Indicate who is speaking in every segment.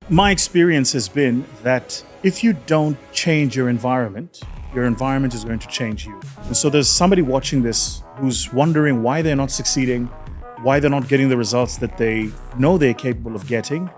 Speaker 1: My experience has been that if you don't change your environment is going to change you. And so there's somebody watching this who's wondering why they're not succeeding, why they're not getting the results that they know they're capable of getting,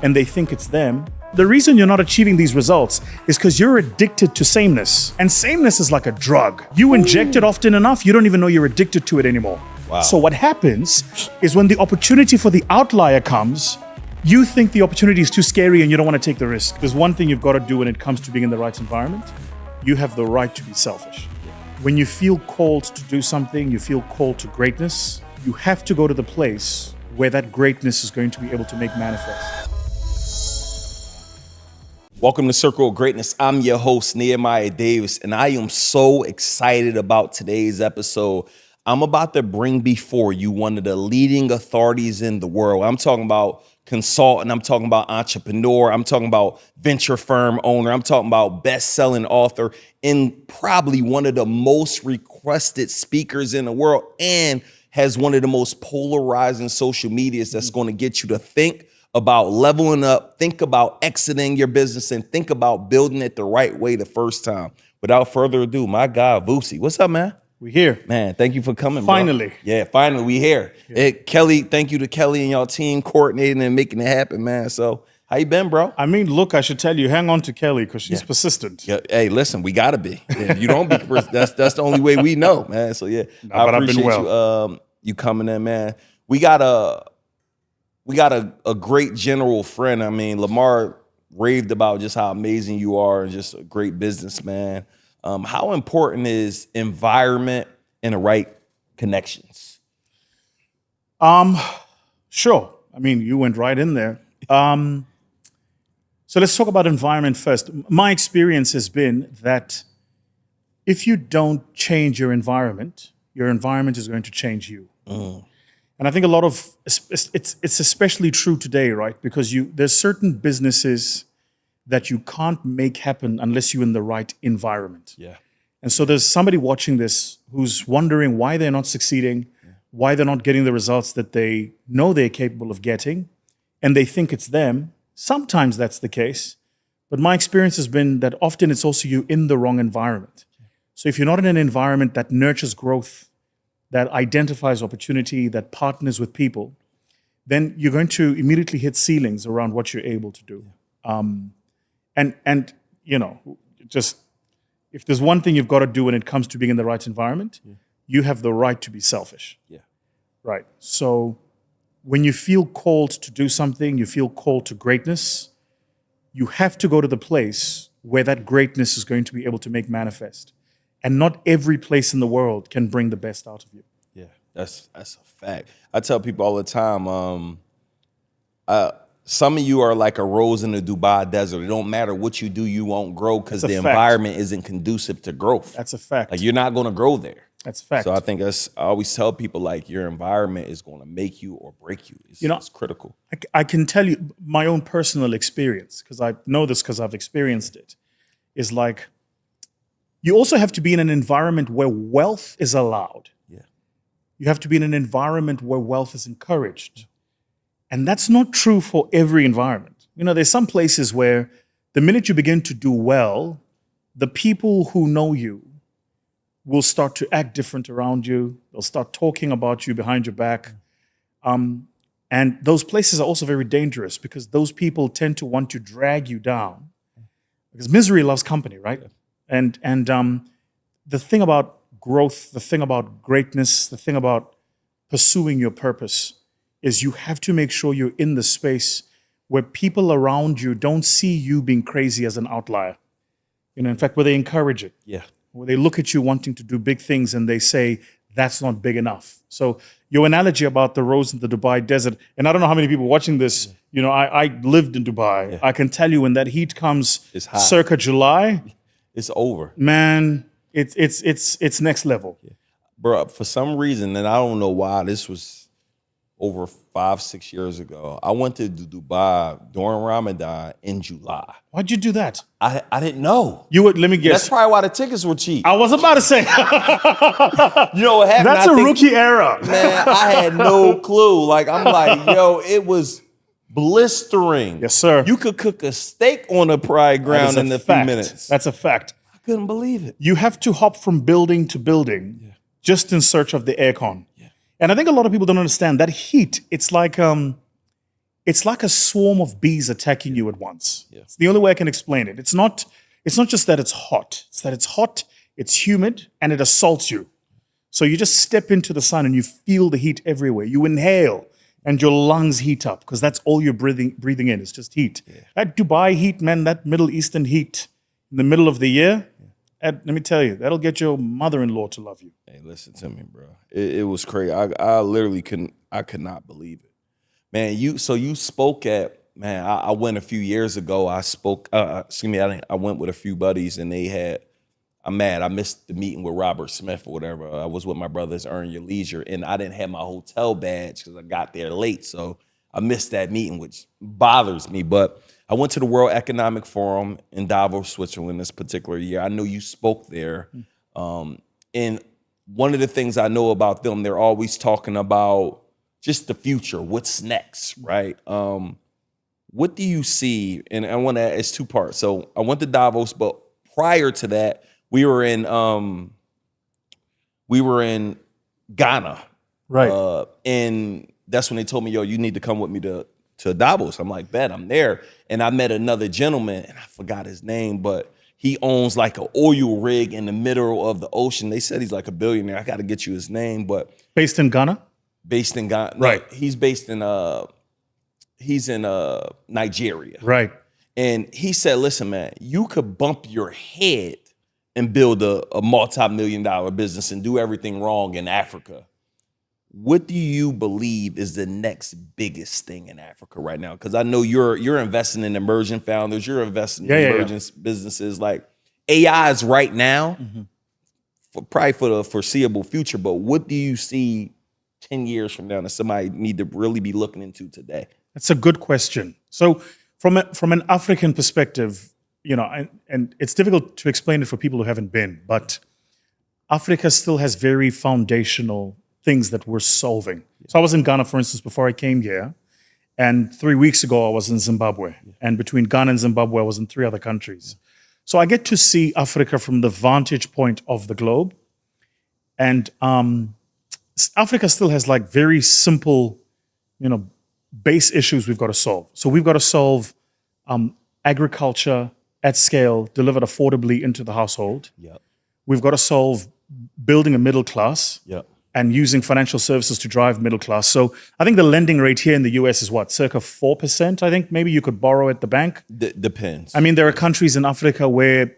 Speaker 1: and they think it's them. The reason you're not achieving these results is because you're addicted to sameness. And sameness is like a drug. You inject it often enough, you don't even know you're addicted to it anymore.
Speaker 2: Wow.
Speaker 1: So what happens is when the opportunity for the outlier comes, you think the opportunity is too scary and you don't want to take the risk. There's one thing you've got to do when it comes to being in the right environment. You have the right to be selfish. When you feel called to do something, you feel called to greatness, you have to go to the place where that greatness is going to be able to make manifest.
Speaker 2: Welcome to Circle of Greatness. I'm your host, Nehemiah Davis, and I am so excited about today's episode. I'm about to bring before you one of the leading authorities in the world. I'm talking about consultant, I'm talking about entrepreneur, I'm talking about venture firm owner, I'm talking about best-selling author, and probably one of the most requested speakers in the world, and has one of the most polarizing social medias that's going to get you to think about leveling up, think about exiting your business, and think about building it the right way the first time. Without further ado, my guy, Vusi. What's up, man?
Speaker 1: We're here.
Speaker 2: Man, thank you for coming,
Speaker 1: Finally.
Speaker 2: bro. Yeah, finally, we here. Kelly, thank you to Kelly and y'all team coordinating and making it happen, man. So, how you been, bro?
Speaker 1: I mean, look, I should tell you, hang on to Kelly because she's persistent.
Speaker 2: Yeah, hey, listen, we gotta be. If you don't be, that's the only way we know, man. So yeah, I appreciate you coming in, man. We got a great general friend. I mean, Lamar raved about just how amazing you are and just a great businessman. How important is environment and the right connections?
Speaker 1: Sure. I mean, you went right in there. So let's talk about environment first. My experience has been that if you don't change your environment is going to change you. And I think it's especially true today, right? Because there's certain businesses that you can't make happen unless you're in the right environment.
Speaker 2: Yeah.
Speaker 1: And so there's somebody watching this who's wondering why they're not succeeding, why they're not getting the results that they know they're capable of getting, and they think it's them. Sometimes that's the case, but my experience has been that often it's also you in the wrong environment. So if you're not in an environment that nurtures growth, that identifies opportunity, that partners with people, then you're going to immediately hit ceilings around what you're able to do. And you know, just if there's one thing you've got to do when it comes to being in the right environment, you have the right to be selfish.
Speaker 2: Yeah.
Speaker 1: Right. So when you feel called to do something, you feel called to greatness, you have to go to the place where that greatness is going to be able to make manifest. And not every place in the world can bring the best out of you.
Speaker 2: Yeah, that's a fact. I tell people all the time, some of you are like a rose in the Dubai desert. It don't matter what you do, you won't grow because the environment isn't conducive to growth.
Speaker 1: That's a fact.
Speaker 2: Like you're not going to grow there.
Speaker 1: That's a fact.
Speaker 2: So I think I always tell people like your environment is going to make you or break you. It's critical.
Speaker 1: I can tell you my own personal experience, because I know this because I've experienced it, is like you also have to be in an environment where wealth is allowed.
Speaker 2: Yeah.
Speaker 1: You have to be in an environment where wealth is encouraged. And that's not true for every environment. You know, there's some places where the minute you begin to do well, the people who know you will start to act different around you. They'll start talking about you behind your back. And those places are also very dangerous because those people tend to want to drag you down. Because misery loves company, right? And the thing about growth, the thing about greatness, the thing about pursuing your purpose is you have to make sure you're in the space where people around you don't see you being crazy as an outlier. You know, in fact, where they encourage it.
Speaker 2: Yeah.
Speaker 1: Where they look at you wanting to do big things and they say, that's not big enough. So your analogy about the rose in the Dubai desert, and I don't know how many people watching this, you know, I lived in Dubai. Yeah. I can tell you when that heat comes circa July,
Speaker 2: it's over.
Speaker 1: Man, it's next level.
Speaker 2: Yeah. Bro, for some reason, and I don't know why, this was over 5-6 years ago. I went to Dubai during Ramadan in July.
Speaker 1: Why'd you do that?
Speaker 2: I didn't know.
Speaker 1: Let me guess.
Speaker 2: That's probably why the tickets were cheap.
Speaker 1: I was about to say.
Speaker 2: You know what happened?
Speaker 1: That's a rookie era.
Speaker 2: Man, I had no clue. Like, I'm like, yo, it was blistering.
Speaker 1: Yes, sir.
Speaker 2: You could cook a steak on a dry
Speaker 1: That
Speaker 2: ground
Speaker 1: is a
Speaker 2: in a few
Speaker 1: fact.
Speaker 2: minutes.
Speaker 1: That's a fact.
Speaker 2: I couldn't believe it.
Speaker 1: You have to hop from building to building just in search of the aircon. And I think a lot of people don't understand that heat. It's like a swarm of bees attacking you at once. It's the only way I can explain it. It's not just that it's hot. It's that it's hot, it's humid, and it assaults you. So you just step into the sun and you feel the heat everywhere. You inhale and your lungs heat up because that's all you're breathing in. It's just heat. That Dubai heat, man, that Middle Eastern heat in the middle of the year, let me tell you, that'll get your mother-in-law to love you.
Speaker 2: Hey, listen to me, bro. It was crazy. I literally could not believe it. Man, you spoke at, man, I went a few years ago. I went with a few buddies and I'm mad. I missed the meeting with Robert Smith or whatever. I was with my brothers, Earn Your Leisure, and I didn't have my hotel badge because I got there late. So I missed that meeting, which bothers me. But I went to the World Economic Forum in Davos, Switzerland this particular year. I know you spoke there. And one of the things I know about them, they're always talking about just the future, what's next, right? What do you see? And I want to add, it's two parts. So I went to Davos, but prior to that, we were in Ghana.
Speaker 1: Right.
Speaker 2: And that's when they told me, yo, you need to come with me to Davos. I'm like, bet, I'm there. And I met another gentleman, and I forgot his name, but he owns like an oil rig in the middle of the ocean. They said he's like a billionaire. I got to get you his name, but
Speaker 1: Based in Ghana?
Speaker 2: based in Ghana.
Speaker 1: Right.
Speaker 2: No, he's based in Nigeria.
Speaker 1: Right.
Speaker 2: And he said, listen, man, you could bump your head and build a multi-million-dollar business and do everything wrong in Africa. What do you believe is the next biggest thing in Africa right now? Because I know you're investing in emerging founders, you're investing in emerging businesses. Like AI is right now, probably for the foreseeable future. But what do you see 10 years from now that somebody need to really be looking into today?
Speaker 1: That's a good question. So from an African perspective, and it's difficult to explain it for people who haven't been, but Africa still has very foundational things that we're solving. So I was in Ghana, for instance, before I came here. And 3 weeks ago, I was in Zimbabwe. And between Ghana and Zimbabwe, I was in 3 other countries. So I get to see Africa from the vantage point of the globe. And Africa still has like very simple, base issues we've got to solve. So we've got to solve agriculture at scale, delivered affordably into the household.
Speaker 2: Yep.
Speaker 1: We've got to solve building a middle class.
Speaker 2: Yep.
Speaker 1: And using financial services to drive middle class. So I think the lending rate here in the US is what, circa 4%, I think? Maybe you could borrow at the bank.
Speaker 2: Depends.
Speaker 1: I mean, there are countries in Africa where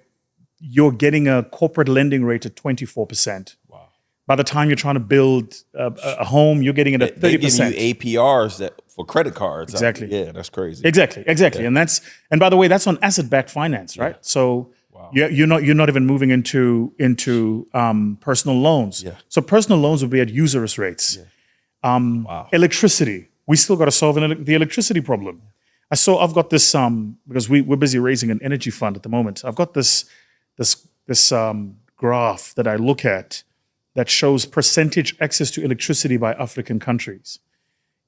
Speaker 1: you're getting a corporate lending rate at 24%. Wow. By the time you're trying to build a home, you're getting it at 30%.
Speaker 2: They give you APRs for credit cards.
Speaker 1: Exactly.
Speaker 2: Yeah, that's crazy.
Speaker 1: Exactly. Yeah. And by the way, that's on asset-backed finance, right? Yeah. So you're not even moving into personal loans. Yeah. So personal loans would be at usurious rates. Yeah. Electricity, we still got to solve the electricity problem. I've got this because we're busy raising an energy fund at the moment. I've got this graph that I look at that shows percentage access to electricity by African countries,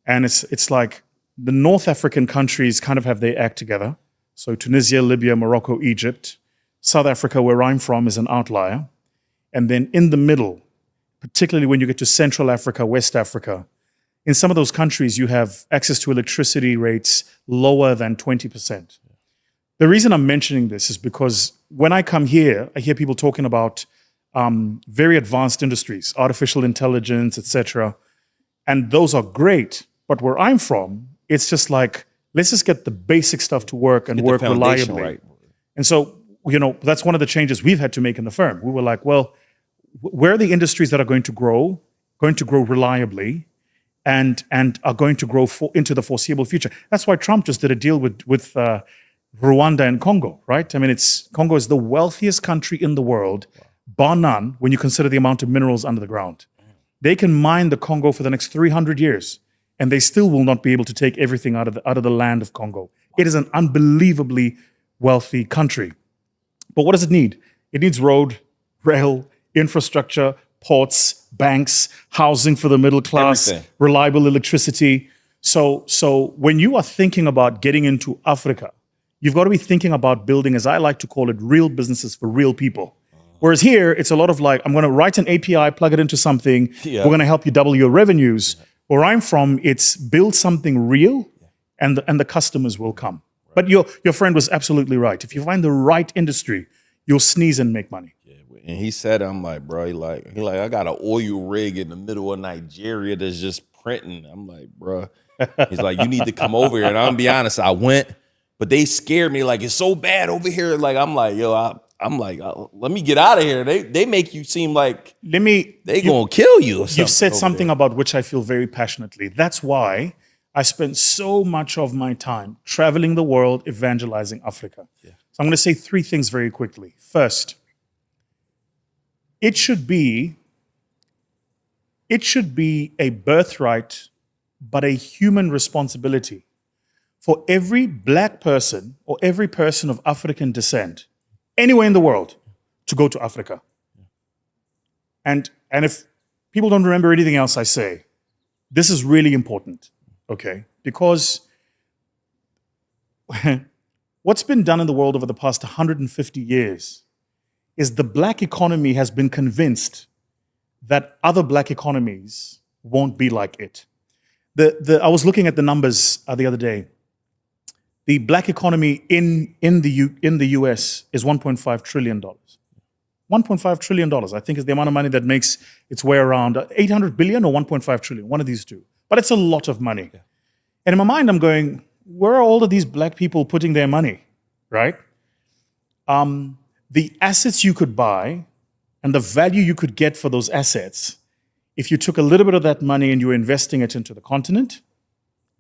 Speaker 1: and it's like the North African countries kind of have their act together. So Tunisia, Libya, Morocco, Egypt. South Africa, where I'm from, is an outlier. And then in the middle, particularly when you get to Central Africa, West Africa, in some of those countries, you have access to electricity rates lower than 20%. The reason I'm mentioning this is because when I come here, I hear people talking about very advanced industries, artificial intelligence, etc. And those are great. But where I'm from, it's just like, let's just get the basic stuff to work and work reliably. Right. And so, that's one of the changes we've had to make in the firm. We were like, well, where are the industries that are going to grow reliably and are going to grow into the foreseeable future? That's why Trump just did a deal with Rwanda and Congo, right? I mean, Congo is the wealthiest country in the world, bar none, when you consider the amount of minerals under the ground. They can mine the Congo for the next 300 years, and they still will not be able to take everything out of the land of Congo. It is an unbelievably wealthy country. But what does it need? It needs road, rail, infrastructure, ports, banks, housing for the middle class, reliable electricity. So when you are thinking about getting into Africa, you've got to be thinking about building, as I like to call it, real businesses for real people. Whereas here, it's a lot of like, I'm going to write an API, plug it into something.
Speaker 2: Yeah.
Speaker 1: We're going to help you double your revenues. Where I'm from, it's build something real, and the customers will come. But your friend was absolutely right. If you find the right industry, you'll sneeze and make money.
Speaker 2: And he said, I'm like, bro, he like, I got an oil rig in the middle of Nigeria that's just printing. I'm like, bro. He's like, you need to come over here. And I'm gonna be honest, I went, but they scared me. Like, it's so bad over here. Like, I'm like, yo, I'm like, let me get out of here. They make you seem like they gonna kill you. Or
Speaker 1: You've said something about which I feel very passionately. That's why I spent so much of my time traveling the world, evangelizing Africa. Yeah. So I'm going to say three things very quickly. First, it should be a birthright, but a human responsibility for every black person or every person of African descent anywhere in the world to go to Africa. And if people don't remember anything else I say, this is really important, okay? Because what's been done in the world over the past 150 years is the black economy has been convinced that other black economies won't be like it. I was looking at the numbers the other day. The black economy in the US is $1.5 trillion. $1.5 trillion, I think, is the amount of money that makes its way around 800 billion or 1.5 trillion, one of these two. But it's a lot of money. Yeah. And in my mind, I'm going, where are all of these black people putting their money, right? The assets you could buy and the value you could get for those assets, if you took a little bit of that money and you were investing it into the continent,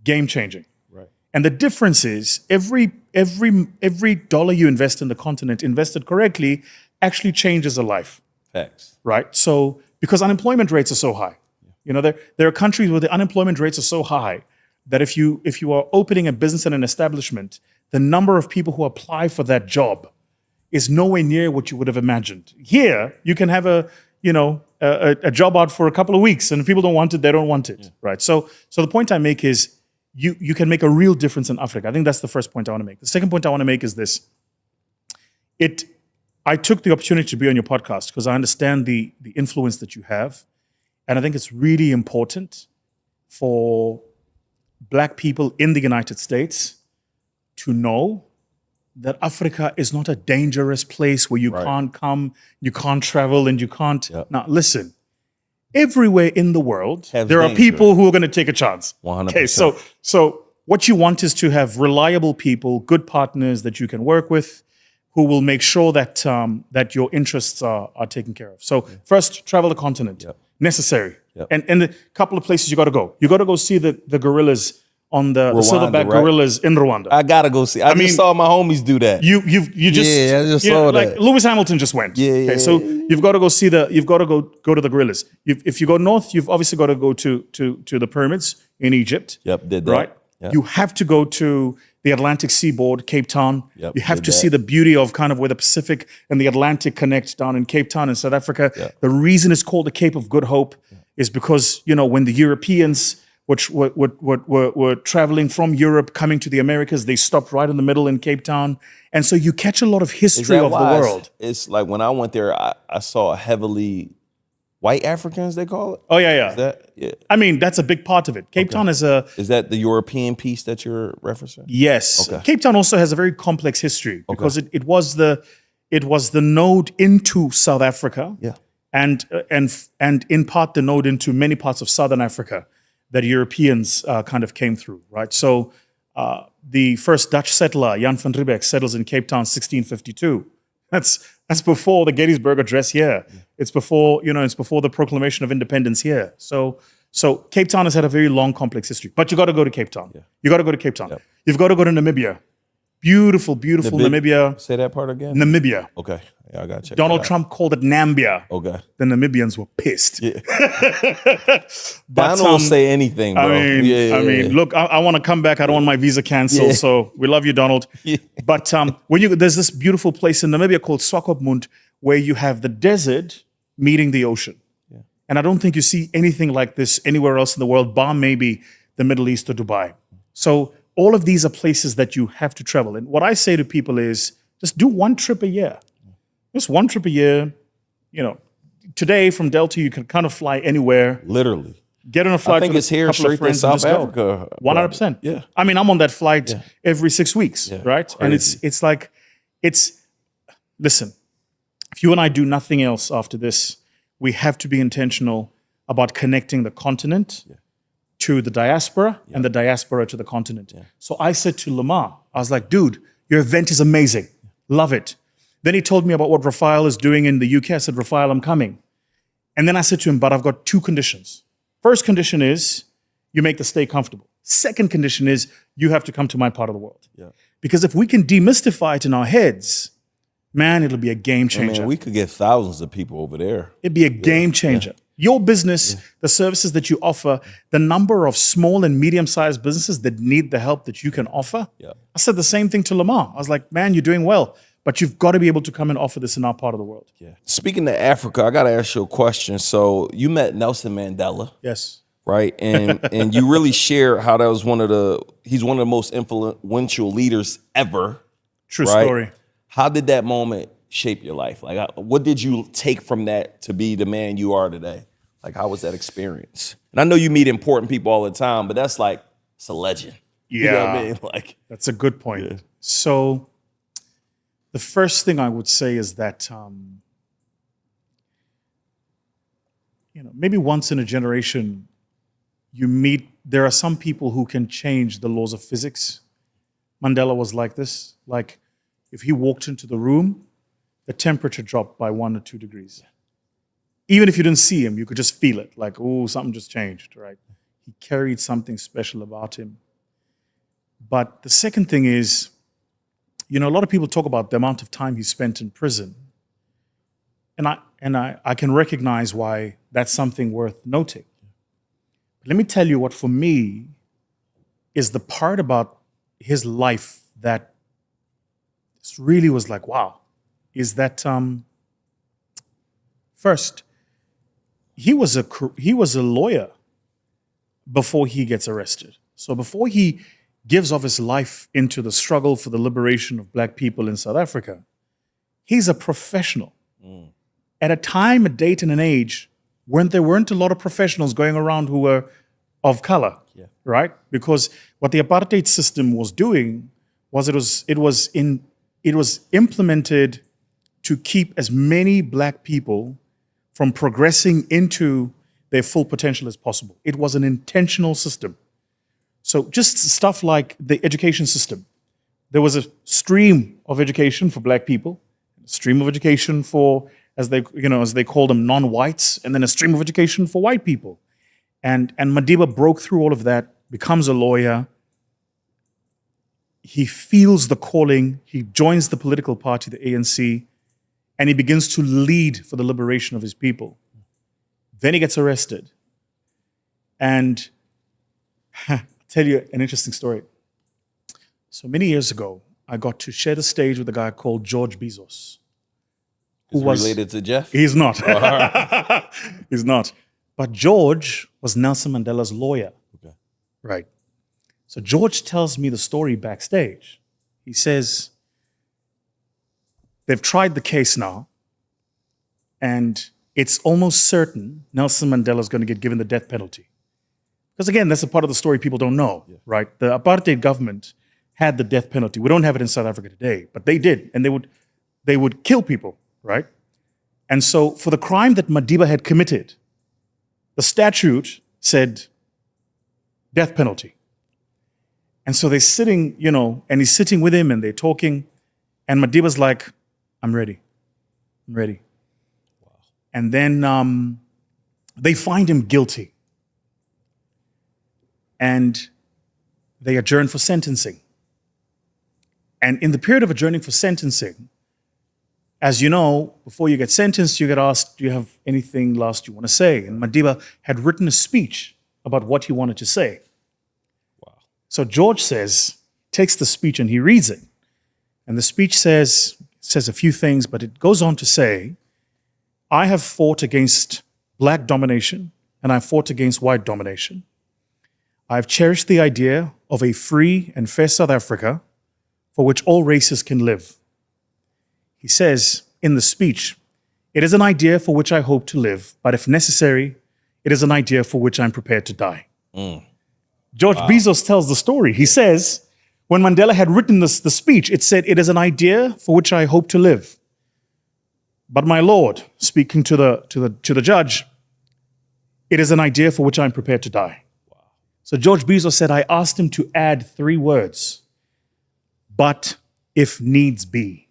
Speaker 1: game changing. Right. And the difference is every dollar you invest in the continent, invested correctly, actually changes a life.
Speaker 2: Facts.
Speaker 1: Right? So, because unemployment rates are so high. Yeah. You know, there are countries where the unemployment rates are so high that if you are opening a business and an establishment, the number of people who apply for that job is nowhere near what you would have imagined. Here, you can have a job out for a couple of weeks, and if people don't want it, they don't want it. Yeah. Right? So the point I make is you can make a real difference in Africa. I think that's the first point I want to make. The second point I want to make is this. I took the opportunity to be on your podcast because I understand the influence that you have. And I think it's really important for black people in the United States to know that Africa is not a dangerous place where you can't come, you can't travel, and you can't. Yep. Now, listen, everywhere in the world, there are people who are going to take a chance.
Speaker 2: 100%.
Speaker 1: Okay, so what you want is to have reliable people, good partners that you can work with, who will make sure that that your interests are taken care of. So first, travel the continent. Yep. Necessary. Yep. And a couple of places you got to go. You got to go see the gorillas on the silverback gorillas in Rwanda.
Speaker 2: I got to go see. I mean, just saw my homies do that.
Speaker 1: You just
Speaker 2: I just saw that.
Speaker 1: Like Lewis Hamilton just went.
Speaker 2: Yeah.
Speaker 1: So you've got to go see you've got to go to the gorillas. If you go north, you've obviously got to go to the pyramids in Egypt.
Speaker 2: Yep, did that.
Speaker 1: Right. Yep. You have to go to the Atlantic seaboard, Cape Town. Yep, you have to see the beauty of kind of where the Pacific and the Atlantic connect down in Cape Town in South Africa. Yep. The reason it's called the Cape of Good Hope is because, when the Europeans which were traveling from Europe, coming to the Americas, they stopped right in the middle in Cape Town. And so you catch a lot of history of the world.
Speaker 2: It's like when I went there, I saw heavily white Africans, they call it?
Speaker 1: Oh, yeah.
Speaker 2: Is that, yeah.
Speaker 1: I mean, that's a big part of it. Cape Town is
Speaker 2: Is that the European piece that you're referencing?
Speaker 1: Yes. Okay. Cape Town also has a very complex history because it was the node into South Africa.
Speaker 2: Yeah.
Speaker 1: And in part the node into many parts of Southern Africa that Europeans kind of came through, right? So the first Dutch settler, Jan van Riebeeck, settles in Cape Town 1652. That's before the Gettysburg Address here. Yeah. It's before the Proclamation of Independence here. So Cape Town has had a very long, complex history. But you got to go to Cape Town. Yeah. You got to go to Cape Town. Yep. You've got to go to Namibia. Beautiful Namibia.
Speaker 2: Say that part again.
Speaker 1: Namibia.
Speaker 2: Okay. Yeah, I got to check
Speaker 1: Donald Trump called it Nambia.
Speaker 2: Okay.
Speaker 1: The Namibians were pissed.
Speaker 2: Yeah. But don't say anything, bro.
Speaker 1: I mean, look, I want to come back. I don't want my visa canceled. Yeah. So we love you, Donald. Yeah. But there's this beautiful place in Namibia called Swakopmund where you have the desert meeting the ocean. Yeah. And I don't think you see anything like this anywhere else in the world, bar maybe the Middle East, or Dubai. So all of these are places that you have to travel. And what I say to people is just do one trip a year. Just one trip a year. You know, today from Delta, you can kind of fly anywhere.
Speaker 2: Literally.
Speaker 1: Get on a flight
Speaker 2: I think
Speaker 1: with
Speaker 2: it's
Speaker 1: a
Speaker 2: here
Speaker 1: couple of
Speaker 2: straight to
Speaker 1: friends and
Speaker 2: South
Speaker 1: just go.
Speaker 2: Africa.
Speaker 1: 100%.
Speaker 2: Yeah.
Speaker 1: I mean, I'm on that flight every 6 weeks, right? And
Speaker 2: Crazy.
Speaker 1: it's like, listen, if you and I do nothing else after this, we have to be intentional about connecting the continent to the diaspora and the diaspora to the continent. So I said to Lamar, I was like, dude, your event is amazing. Love it. Then he told me about what Rafael is doing in the UK. I said, Rafael, I'm coming. And then I said to him, but I've got 2 conditions. First condition is you make the stay comfortable. Second condition is you have to come to my part of the world. Because if we can demystify it in our heads, man, it'll be a game changer.
Speaker 2: Man, we could get thousands of people over there.
Speaker 1: It'd be a game changer. Your business, the services that you offer, the number of small and medium-sized businesses that need the help that you can offer. I said the same thing to Lamar. I was like, man, you're doing well, but you've got to be able to come and offer this in our part of the world.
Speaker 2: Speaking of Africa, I got to ask you a question. So you met Nelson Mandela.
Speaker 1: Yes.
Speaker 2: Right. And you really share how that was he's one of the most influential leaders ever.
Speaker 1: True
Speaker 2: right?
Speaker 1: story.
Speaker 2: How did that moment shape your life? Like, what did you take from that to be the man you are today? Like, how was that experience? And I know you meet important people all the time, but that's like, it's a legend. You know what I mean? Like,
Speaker 1: that's a good point. So the first thing I would say is that, maybe once in a generation, there are some people who can change the laws of physics. Mandela was like this. Like, if he walked into the room, the temperature dropped by 1 or 2 degrees. Even if you didn't see him, you could just feel it. Like, oh, something just changed, right? He carried something special about him. But the second thing is, a lot of people talk about the amount of time he spent in prison. And I can recognize why that's something worth noting. Let me tell you what, for me, is the part about his life that really was like, wow, is that first, he was a lawyer before he gets arrested. So before he gives of his life into the struggle for the liberation of Black people in South Africa, he's a professional. At a time, a date, and an age when there weren't a lot of professionals going around who were of color, right? Because what the apartheid system was doing was it was implemented to keep as many Black people from progressing into their full potential as possible. It was an intentional system. So just stuff like the education system. There was a stream of education for Black people, a stream of education for, as they call them, non-whites, and then a stream of education for white people. And Madiba broke through all of that, becomes a lawyer. He feels the calling. He joins the political party, the ANC, and he begins to lead for the liberation of his people. Then he gets arrested. And I'll tell you an interesting story. So many years ago, I got to share the stage with a guy called George Bezos.
Speaker 2: Who was related to Jeff?
Speaker 1: He's not. He's not. But George was Nelson Mandela's lawyer.
Speaker 2: Okay.
Speaker 1: Right. So George tells me the story backstage. He says, they've tried the case now, and it's almost certain Nelson Mandela is going to get given the death penalty. Because again, that's a part of the story people don't know, right? The apartheid government had the death penalty. We don't have it in South Africa today, but they did, and they would kill people, right? And so for the crime that Madiba had committed, the statute said death penalty. And so they're sitting, and he's sitting with him and they're talking, and Madiba's like, I'm ready. I'm ready. Wow. And then they find him guilty. And they adjourn for sentencing. And in the period of adjourning for sentencing, as you know, before you get sentenced, you get asked, do you have anything last you want to say? And Madiba had written a speech about what he wanted to say. Wow. So George takes the speech and he reads it. And the speech says a few things, but it goes on to say, I have fought against Black domination and I fought against white domination. I've cherished the idea of a free and fair South Africa for which all races can live. He says in the speech, it is an idea for which I hope to live, but if necessary, it is an idea for which I'm prepared to die. George Bezos tells the story. He says, when Mandela had written the speech, it said, it is an idea for which I hope to live. But my Lord, speaking to the judge, it is an idea for which I'm prepared to die. So George Bezos said, I asked him to add 3 words, but if needs be.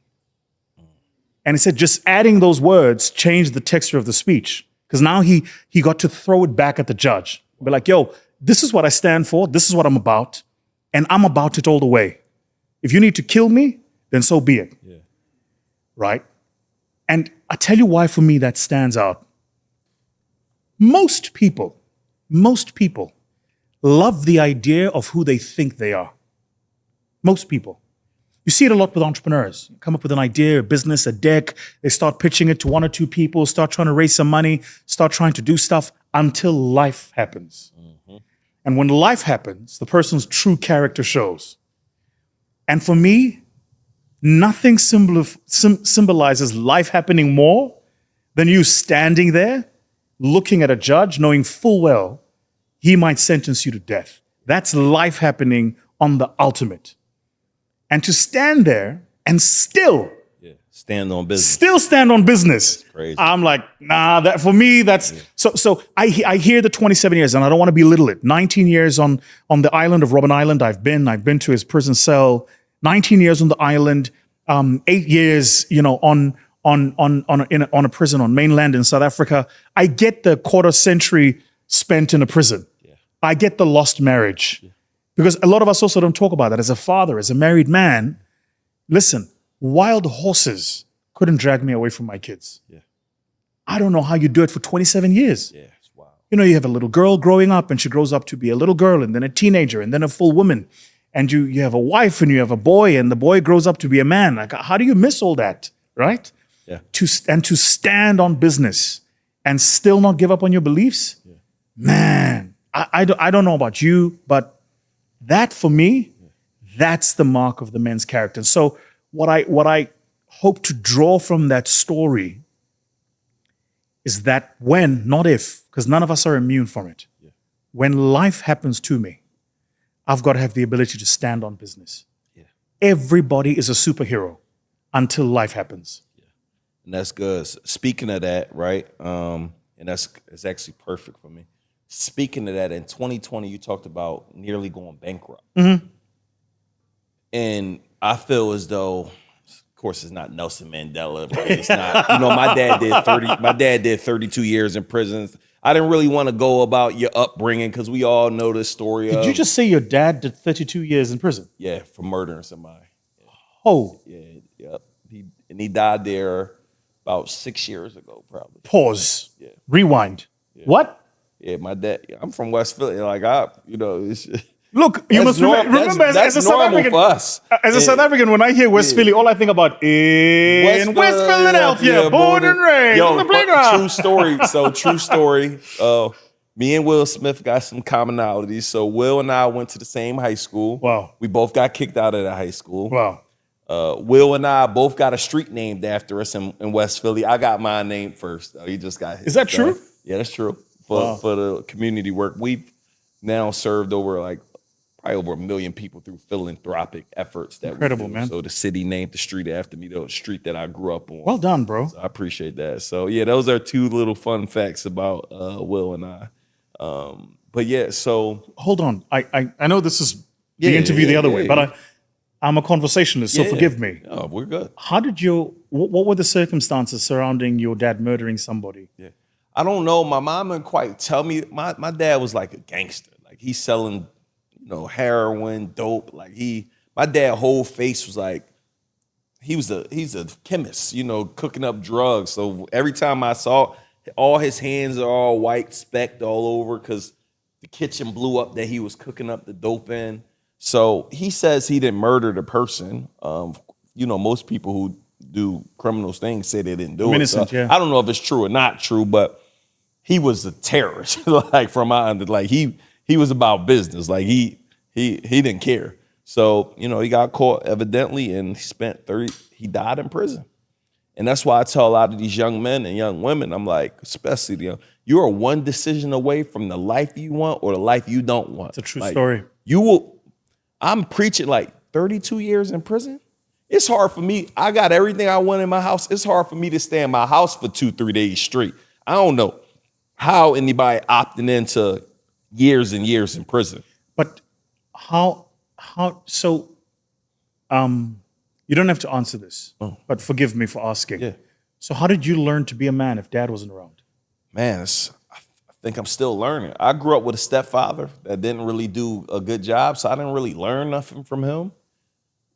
Speaker 1: And he said, just adding those words changed the texture of the speech. Because now he got to throw it back at the judge. Be like, yo, this is what I stand for. This is what I'm about. And I'm about it all the way. If you need to kill me, then so be it. Yeah. Right? And I tell you why for me that stands out. Most people love the idea of who they think they are. Most people. You see it a lot with entrepreneurs. You come up with an idea, a business, a deck. They start pitching it to 1 or 2 people, start trying to raise some money, start trying to do stuff until life happens. And when life happens, the person's true character shows. And for me, nothing symbolizes life happening more than you standing there, looking at a judge, knowing full well he might sentence you to death. That's life happening on the ultimate. And to stand there and still
Speaker 2: stand on business.
Speaker 1: Still stand on business.
Speaker 2: That's crazy.
Speaker 1: I'm like, nah, that for me, that's so I hear the 27 years and I don't want to belittle it. 19 years on the island of Robben Island. I've been to his prison cell. 19 years on the island, 8 years, on a prison on mainland in South Africa. I get the quarter century spent in a prison. Yeah. I get the lost marriage. Yeah. Because a lot of us also don't talk about that. As a father, as a married man, listen, wild horses couldn't drag me away from my kids. Yeah. I don't know how you do it for 27 years. Yeah, it's wild. You have a little girl growing up and she grows up to be a little girl and then a teenager and then a full woman. And you have a wife and you have a boy and the boy grows up to be a man. Like, how do you miss all that, right? Yeah. To stand on business and still not give up on your beliefs? Yeah. Man, I don't know about you, but that for me, that's the mark of the man's character. And so what I hope to draw from that story is that when, not if, because none of us are immune from it. Yeah. When life happens to me, I've got to have the ability to stand on business. Yeah. Everybody is a superhero until life happens.
Speaker 2: Yeah. And that's good. Speaking of that, right? And it's actually perfect for me. Speaking of that, in 2020, you talked about nearly going bankrupt. Mm-hmm. And I feel as though, of course, it's not Nelson Mandela, but it's not, my dad did 32 years in prison. I didn't really want to go about your upbringing because we all know this story.
Speaker 1: Did you just say your dad did 32 years in prison?
Speaker 2: Yeah, for murdering somebody. Yeah.
Speaker 1: Oh.
Speaker 2: Yeah, yep. He died there about 6 years ago, probably.
Speaker 1: Pause. Yeah. Rewind. Yeah. What?
Speaker 2: Yeah, my dad. I'm from West Philly. Like it's,
Speaker 1: look, you must remember as a South African.
Speaker 2: For us.
Speaker 1: As a South African, when I hear West Philly, all I think about is West Philadelphia, born and raised on the playground.
Speaker 2: True story. So true story. Me and Will Smith got some commonalities. So Will and I went to the same high school.
Speaker 1: Wow.
Speaker 2: We both got kicked out of that high school.
Speaker 1: Wow.
Speaker 2: Will and I both got a street named after us in West Philly. I got mine named first. He just got his.
Speaker 1: Is that true?
Speaker 2: Yeah, that's true. For the community work, we've now served probably over 1 million people through philanthropic efforts.
Speaker 1: Incredible, man.
Speaker 2: So the city named the street after me, the street that I grew up on.
Speaker 1: Well done, bro.
Speaker 2: So I appreciate that. So yeah, those are 2 little fun facts about Will and I. But yeah, so
Speaker 1: hold on. I know this is the interview the other way, but I'm a conversationalist, so forgive me.
Speaker 2: Oh, we're good.
Speaker 1: How did what were the circumstances surrounding your dad murdering somebody?
Speaker 2: Yeah. I don't know. My mom didn't quite tell me. My dad was like a gangster. Like he's selling, heroin, dope. Like my dad whole face was like, he's a chemist, cooking up drugs. So every time I saw, all his hands are all white, specked all over because the kitchen blew up that he was cooking up the dope in. So he says he didn't murder the person. Most people who do criminal things say they didn't do it.
Speaker 1: Innocent,
Speaker 2: so I don't know if it's true or not true, but he was a terrorist. Like from my end, like he he was about business. Like he didn't care. So, you know, he got caught evidently and he died in prison. And that's why I tell a lot of these young men and young women, I'm like, especially, you know, you are one decision away from the life you want or the life you don't want.
Speaker 1: It's a true
Speaker 2: like,
Speaker 1: story.
Speaker 2: I'm preaching like 32 years in prison. It's hard for me. I got everything I want in my house. It's hard for me to stay in my house for 2-3 days straight. I don't know how anybody opting into years and years in prison.
Speaker 1: But so you don't have to answer this, but forgive me for asking.
Speaker 2: Yeah.
Speaker 1: So how did you learn to be a man if dad wasn't around?
Speaker 2: Man, I think I'm still learning. I grew up with a stepfather that didn't really do a good job, so I didn't really learn nothing from him.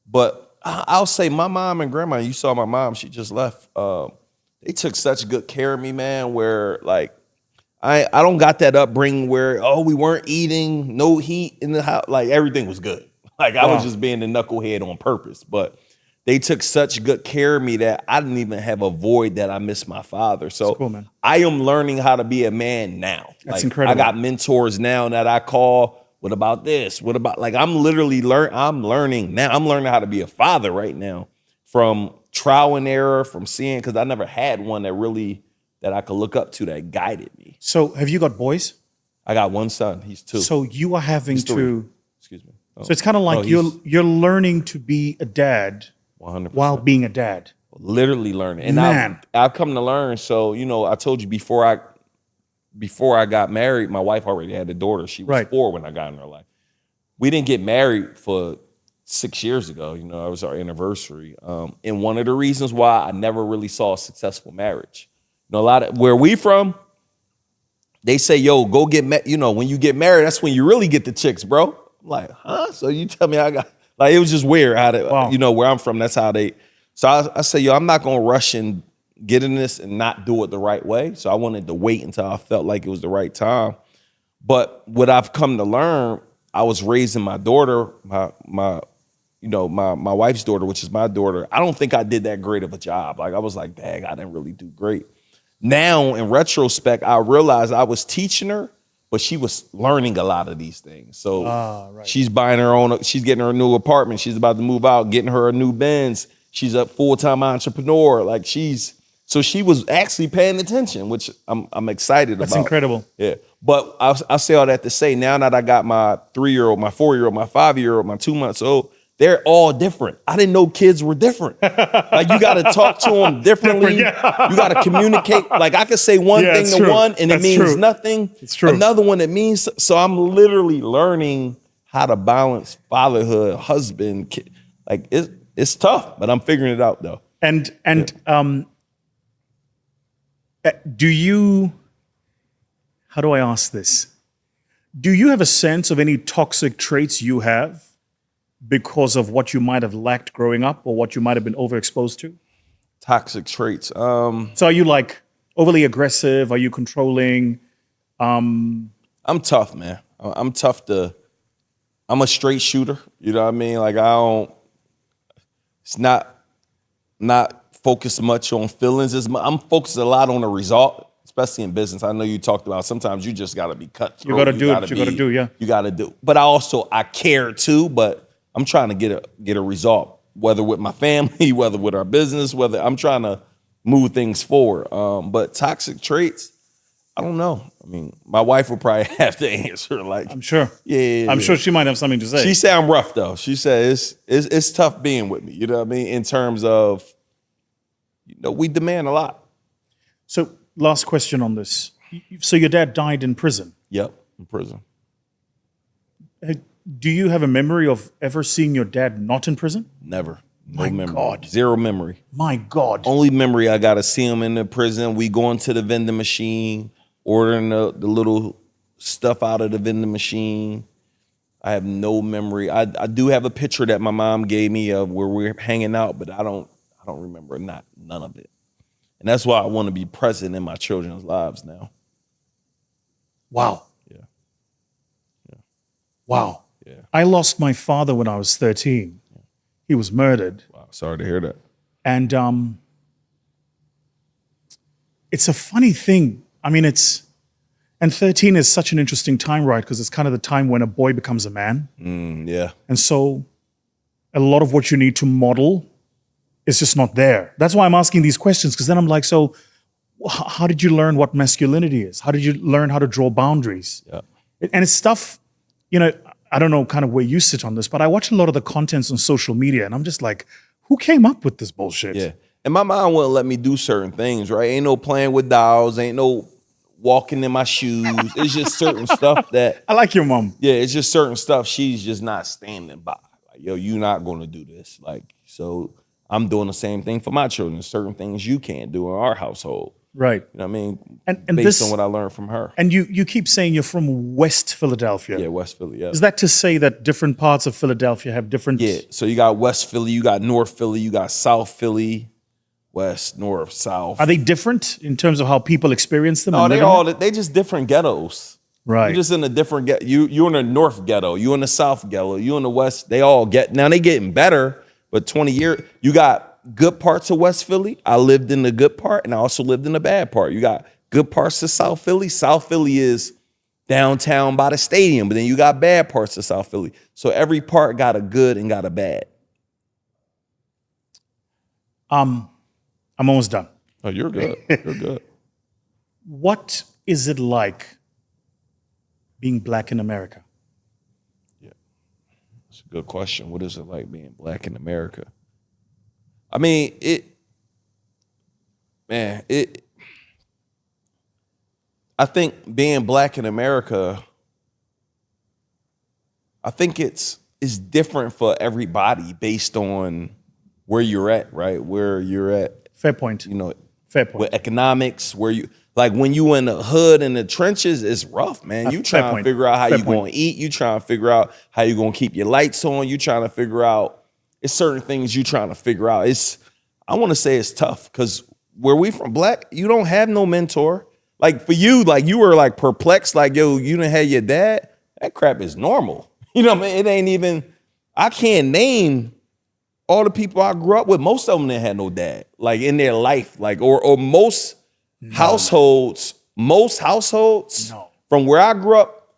Speaker 2: But I'll say my mom and grandma, you saw my mom, she just left. They took such good care of me, man, where like, I don't got that upbringing where, we weren't eating, no heat in the house. Like everything was good. Like I was just being a knucklehead on purpose. But they took such good care of me that I didn't even have a void that I missed my father. So
Speaker 1: That's cool, man.
Speaker 2: I am learning how to be a man now.
Speaker 1: That's
Speaker 2: like,
Speaker 1: incredible.
Speaker 2: I got mentors now that I call, what about this? What about, like I'm literally I'm learning now. I'm learning how to be a father right now from trial and error, from seeing, because I never had one that I could look up to that guided me.
Speaker 1: So have you got boys?
Speaker 2: I got one son. He's 2.
Speaker 1: So you are having
Speaker 2: He's 3.
Speaker 1: to.
Speaker 2: Excuse me.
Speaker 1: So it's kind of like you're learning to be a dad
Speaker 2: 100%.
Speaker 1: while being a dad.
Speaker 2: Literally learning. And
Speaker 1: Man.
Speaker 2: I've come to learn. So, you know, I told you before I got married, my wife already had a daughter. She was 4 when I got in her life. We didn't get married for 6 years ago. You know, it was our anniversary. And one of the reasons why I never really saw a successful marriage. You know, a lot of where we from, they say, yo, go get married. You know, when you get married, that's when you really get the chicks, bro. I'm like, huh? So you tell me I got, like, it was just weird how to, you know, where I'm from, that's how they, so I say, yo, I'm not going to rush and get in this and not do it the right way. So I wanted to wait until I felt like it was the right time. But what I've come to learn, I was raising my daughter, my wife's daughter, which is my daughter. I don't think I did that great of a job. Like I was like, dang, I didn't really do great. Now, in retrospect, I realized I was teaching her, but she was learning a lot of these things. So she's buying her own, she's getting her a new apartment. She's about to move out, getting her a new Benz. She's a full-time entrepreneur. Like she was actually paying attention, which I'm excited about.
Speaker 1: That's incredible.
Speaker 2: Yeah. But I'll say all that to say, now that I got my 3-year-old, my 4-year-old, my 5-year-old, my 2-month-old, they're all different. I didn't know kids were different. Like you got to talk to them differently. You got to communicate. Like I could say one thing to one and it means nothing.
Speaker 1: It's true.
Speaker 2: Another one it means. So I'm literally learning how to balance fatherhood, husband, kid. Like it's tough, but I'm figuring it out though.
Speaker 1: And do you? How do I ask this? Do you have a sense of any toxic traits you have because of what you might have lacked growing up or what you might have been overexposed to?
Speaker 2: Toxic traits.
Speaker 1: So are you like overly aggressive? Are you controlling?
Speaker 2: I'm tough, man. I'm tough I'm a straight shooter. You know what I mean? Like it's not focused much on feelings. I'm focused a lot on the result, especially in business. I know you talked about sometimes you just got to be cut through.
Speaker 1: You got to do what you got to do, yeah.
Speaker 2: You got to do. But I care too, but I'm trying to get a result, whether with my family, whether with our business, whether I'm trying to move things forward. But toxic traits, I don't know. I mean, my wife would probably have to answer. Like,
Speaker 1: I'm sure.
Speaker 2: Yeah.
Speaker 1: I'm sure she might have something to say.
Speaker 2: She said I'm rough though. She said it's tough being with me. You know what I mean? In terms of, you know, we demand a lot.
Speaker 1: So last question on this. So your dad died in prison.
Speaker 2: Yep, in prison.
Speaker 1: Do you have a memory of ever seeing your dad not in prison?
Speaker 2: Never. No
Speaker 1: My
Speaker 2: memory.
Speaker 1: God.
Speaker 2: Zero memory.
Speaker 1: My God.
Speaker 2: Only memory I got to see him in the prison. We going to the vending machine, ordering the little stuff out of the vending machine. I have no memory. I do have a picture that my mom gave me of where we're hanging out, but I don't remember none of it. And that's why I want to be present in my children's lives now.
Speaker 1: Wow.
Speaker 2: Yeah.
Speaker 1: Wow.
Speaker 2: Yeah.
Speaker 1: I lost my father when I was 13. He was murdered.
Speaker 2: Wow. Sorry to hear that.
Speaker 1: And it's a funny thing. I mean, it's And 13 is such an interesting time, right? Because it's kind of the time when a boy becomes a man.
Speaker 2: Yeah.
Speaker 1: And so a lot of what you need to model is just not there. That's why I'm asking these questions, because then I'm like, so how did you learn what masculinity is? How did you learn how to draw boundaries?
Speaker 2: Yeah.
Speaker 1: And it's stuff, I don't know kind of where you sit on this, but I watch a lot of the contents on social media and I'm just like, who came up with this bullshit?
Speaker 2: Yeah. And my mom wouldn't let me do certain things, right? Ain't no playing with dolls, ain't no walking in my shoes. It's just certain stuff that
Speaker 1: I like your mom.
Speaker 2: Yeah, it's just certain stuff she's just not standing by. Like, yo, you're not gonna do this. Like, so I'm doing the same thing for my children. Certain things you can't do in our household.
Speaker 1: Right.
Speaker 2: You know what I mean?
Speaker 1: And
Speaker 2: based on what I learned from her.
Speaker 1: And you keep saying you're from West Philadelphia.
Speaker 2: Yeah, West Philly, yeah.
Speaker 1: Is that to say that different parts of Philadelphia have different...
Speaker 2: Yeah, so you got West Philly, you got North Philly, you got South Philly, West, North, South.
Speaker 1: Are they different in terms of how people experience them?
Speaker 2: No, they just different ghettos.
Speaker 1: Right.
Speaker 2: You're just in a different ghetto. You're in the North ghetto, you in the South ghetto, you in the West. They all now they getting better, but 20 years, you got good parts of West Philly. I lived in the good part and I also lived in the bad part. You got good parts of South Philly. South Philly is downtown by the stadium, but then you got bad parts of South Philly. So every part got a good and got a bad.
Speaker 1: I'm almost done.
Speaker 2: Oh, you're good. You're good.
Speaker 1: What is it like being Black in America?
Speaker 2: Yeah, that's a good question. What is it like being Black in America? I mean, I think being Black in America, I think it's different for everybody based on where you're at, right? Where you're at.
Speaker 1: Fair point. Fair point.
Speaker 2: With economics, where you, like when you in the hood in the trenches, it's rough, man. You trying to figure out how you going to eat. You trying to figure out how you going to keep your lights on. You trying to figure out, it's certain things you trying to figure out. I want to say it's tough because where we from, Black, you don't have no mentor. Like for you, like you were like perplexed, like, yo, you didn't have your dad. That crap is normal. You know what I mean? It ain't even, I can't name all the people I grew up with. Most of them didn't have no dad, like in their life, like, or most households, from where I grew up,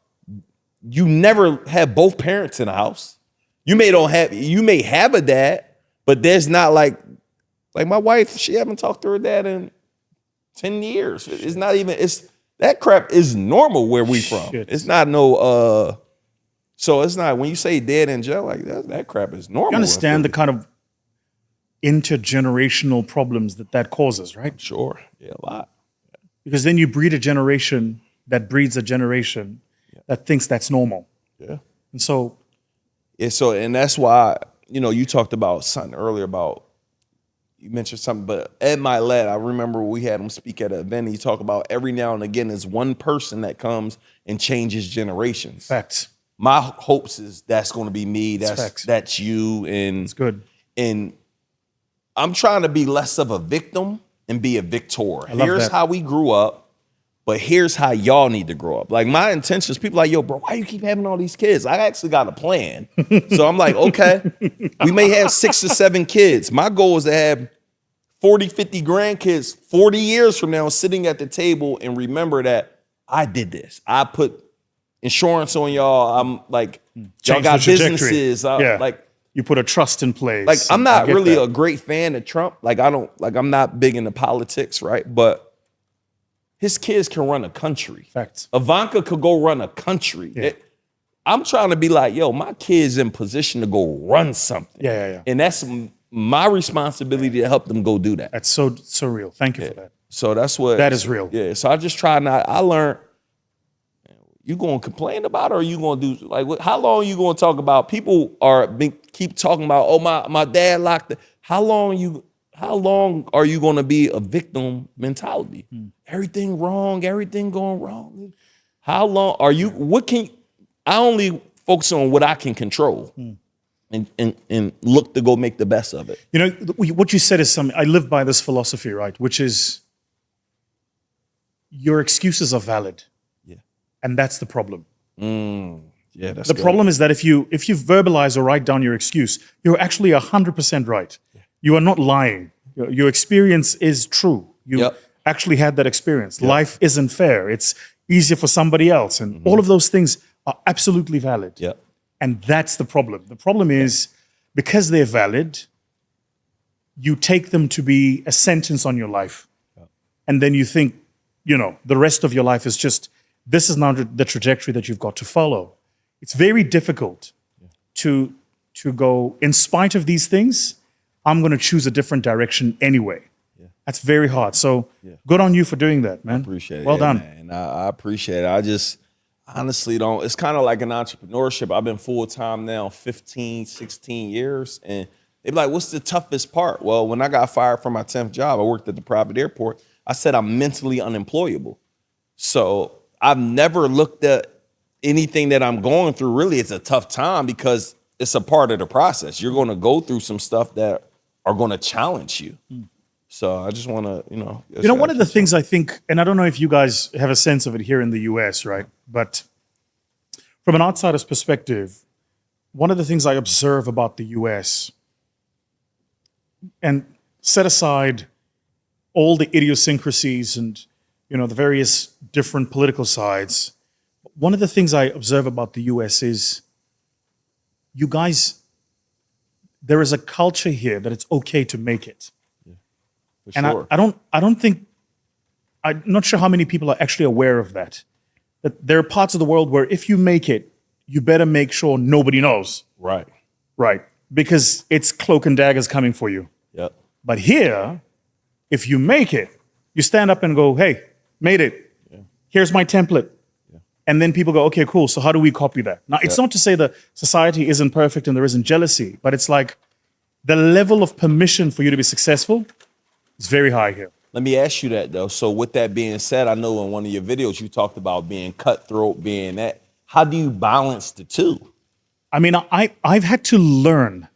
Speaker 2: you never had both parents in the house. You may have a dad, but there's not like my wife, she haven't talked to her dad in 10 years. It's not even, that crap is normal where we from. It's not so it's not, when you say dead in jail, like that crap is normal.
Speaker 1: You understand the kind of intergenerational problems that causes, right?
Speaker 2: Sure, yeah, a lot.
Speaker 1: Because then you breed a generation that breeds a generation that thinks that's normal.
Speaker 2: Yeah.
Speaker 1: And so.
Speaker 2: Yeah, and that's why, you talked about something earlier about, you mentioned something, but Ed Milet, I remember we had him speak at an event. He talked about every now and again there's one person that comes and changes generations.
Speaker 1: Facts.
Speaker 2: My hopes is that's going to be me. That's you. And
Speaker 1: it's good.
Speaker 2: And I'm trying to be less of a victim and be a victor. Here's how we grew up, but here's how y'all need to grow up. Like my intentions, people like, yo, bro, why you keep having all these kids? I actually got a plan. So I'm like, okay, we may have 6 or 7 kids. My goal is to have 40, 50 grandkids 40 years from now sitting at the table and remember that I did this. I put insurance on y'all. I'm like, y'all got businesses. Like
Speaker 1: you put a trust in place.
Speaker 2: Like I'm not really a great fan of Trump. Like I'm not big into politics, right? But his kids can run a country.
Speaker 1: Facts.
Speaker 2: Ivanka could go run a country.
Speaker 1: Yeah.
Speaker 2: I'm trying to be like, yo, my kid's in position to go run something.
Speaker 1: Yeah.
Speaker 2: And that's my responsibility to help them go do that.
Speaker 1: That's so real. Thank you for that.
Speaker 2: So that's what.
Speaker 1: That is real.
Speaker 2: Yeah. So I just try not. I learned. You gonna complain about it, or you gonna do like? How long you gonna talk about? People keep talking about. Oh, my dad locked. How long are you gonna be a victim mentality? Everything wrong. Everything going wrong. How long are you? I only focus on what I can control. And look to go make the best of it.
Speaker 1: What you said is something, I live by this philosophy, right? Which is your excuses are valid.
Speaker 2: Yeah.
Speaker 1: And that's the problem.
Speaker 2: Yeah, that's
Speaker 1: the
Speaker 2: good.
Speaker 1: problem is that if you verbalize or write down your excuse, you're actually 100% right. Yeah. You are not lying. Your experience is true. You actually had that experience. Life isn't fair. It's easier for somebody else. And all of those things are absolutely valid.
Speaker 2: Yep.
Speaker 1: And that's the problem. The problem is because they're valid, you take them to be a sentence on your life. And then you think, the rest of your life is just, this is now the trajectory that you've got to follow. It's very difficult to go, in spite of these things, I'm going to choose a different direction anyway. That's very hard. So good on you for doing that, man.
Speaker 2: Appreciate it.
Speaker 1: Well done.
Speaker 2: Man. I appreciate it. I just honestly don't. It's kind of like an entrepreneurship. I've been full-time now 15, 16 years. And they be like, what's the toughest part? Well, when I got fired from my 10th job, I worked at the private airport. I said I'm mentally unemployable. So I've never looked at anything that I'm going through. Really, it's a tough time because it's a part of the process. You're going to go through some stuff that are going to challenge you. So I just want to,
Speaker 1: one of the things I think, and I don't know if you guys have a sense of it here in the US, right? But from an outsider's perspective, one of the things I observe about the US, and set aside all the idiosyncrasies and, the various different political sides, one of the things I observe about the US is you guys, there is a culture here that it's okay to make it.
Speaker 2: For
Speaker 1: and
Speaker 2: sure.
Speaker 1: I don't think, I'm not sure how many people are actually aware of that. That there are parts of the world where if you make it, you better make sure nobody knows.
Speaker 2: Right.
Speaker 1: Right. Because it's cloak and daggers coming for you.
Speaker 2: Yep.
Speaker 1: But here, if you make it, you stand up and go, hey, made it. Here's my template. And then people go, okay, cool. So how do we copy that? Now, it's not to say that society isn't perfect and there isn't jealousy, but it's like the level of permission for you to be successful is very high here.
Speaker 2: Let me ask you that, though. So with that being said, I know in one of your videos you talked about being cutthroat, being that. How do you balance the two?
Speaker 1: I mean, I've had to learn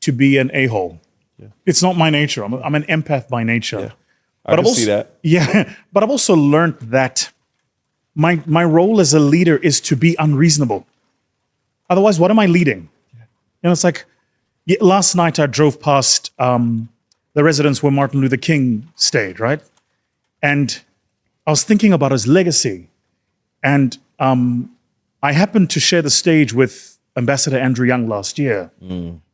Speaker 1: to be an a-hole. It's not my nature. I'm an empath by nature.
Speaker 2: I can see that.
Speaker 1: Yeah, but I've also learned that my role as a leader is to be unreasonable. Otherwise, what am I leading? It's like, last night I drove past the residence where Martin Luther King stayed, right? And I was thinking about his legacy. And I happened to share the stage with Ambassador Andrew Young last year.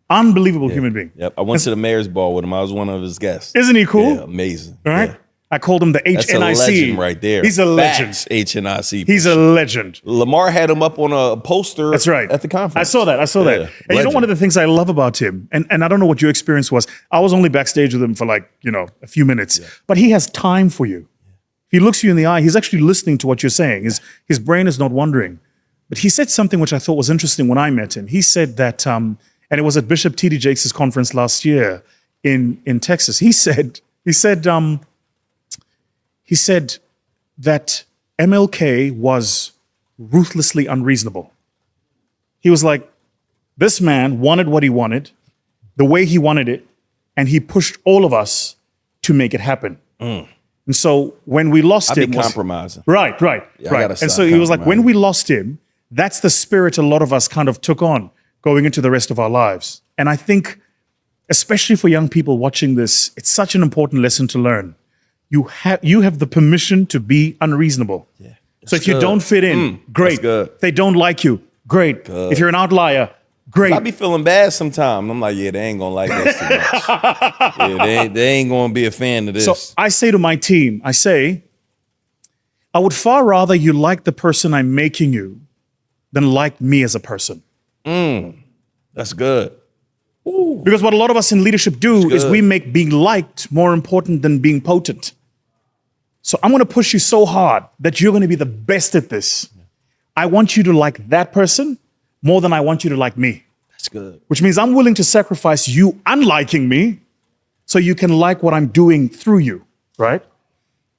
Speaker 1: Unbelievable human being.
Speaker 2: Yep. I went to the mayor's ball with him. I was one of his guests.
Speaker 1: Isn't he cool?
Speaker 2: Yeah, amazing.
Speaker 1: All right.
Speaker 2: Yeah.
Speaker 1: I called him the HNIC.
Speaker 2: That's a legend right there.
Speaker 1: He's a legend.
Speaker 2: Facts, HNIC.
Speaker 1: He's a legend.
Speaker 2: Lamar had him up on a poster.
Speaker 1: That's right.
Speaker 2: At the conference.
Speaker 1: I saw that. And one of the things I love about him, and I don't know what your experience was, I was only backstage with him for a few minutes, but he has time for you. He looks you in the eye. He's actually listening to what you're saying. His brain is not wandering. But he said something which I thought was interesting when I met him. He said that, and it was at Bishop T.D. Jakes' conference last year in Texas. He said that MLK was ruthlessly unreasonable. He was like, this man wanted what he wanted, the way he wanted it, and he pushed all of us to make it happen. And so when we lost him,
Speaker 2: compromising.
Speaker 1: Right.
Speaker 2: Yeah,
Speaker 1: And so he was like, when we lost him, that's the spirit a lot of us kind of took on going into the rest of our lives. And I think, especially for young people watching this, it's such an important lesson to learn. You have the permission to be unreasonable. Yeah, so if you don't fit in, great. If they don't like you, great. Good. If you're an outlier, great.
Speaker 2: I be feeling bad sometimes. I'm like, they ain't gonna like this too much. They ain't gonna be a fan of this.
Speaker 1: So I say to my team, I would far rather you like the person I'm making you than like me as a person.
Speaker 2: That's good.
Speaker 1: Ooh. Because what a lot of us in leadership do is we make being liked more important than being potent. So I'm going to push you so hard that you're going to be the best at this. I want you to like that person more than I want you to like me.
Speaker 2: That's good.
Speaker 1: Which means I'm willing to sacrifice you unliking me so you can like what I'm doing through you, right?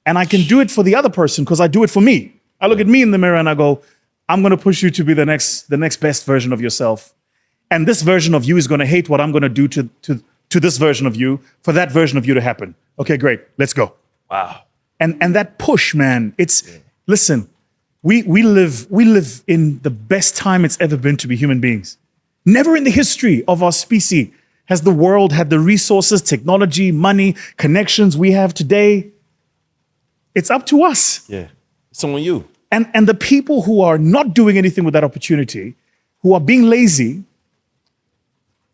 Speaker 1: And I can do it for the other person because I do it for me. I look at me in the mirror and I go, I'm going to push you to be the next best version of yourself. And this version of you is going to hate what I'm going to do to this version of you for that version of you to happen. Okay, great. Let's go.
Speaker 2: Wow.
Speaker 1: And that push, man, listen, we live in the best time it's ever been to be human beings. Never in the history of our species has the world had the resources, technology, money, connections we have today. It's up to us.
Speaker 2: Yeah. It's on you.
Speaker 1: And the people who are not doing anything with that opportunity, who are being lazy,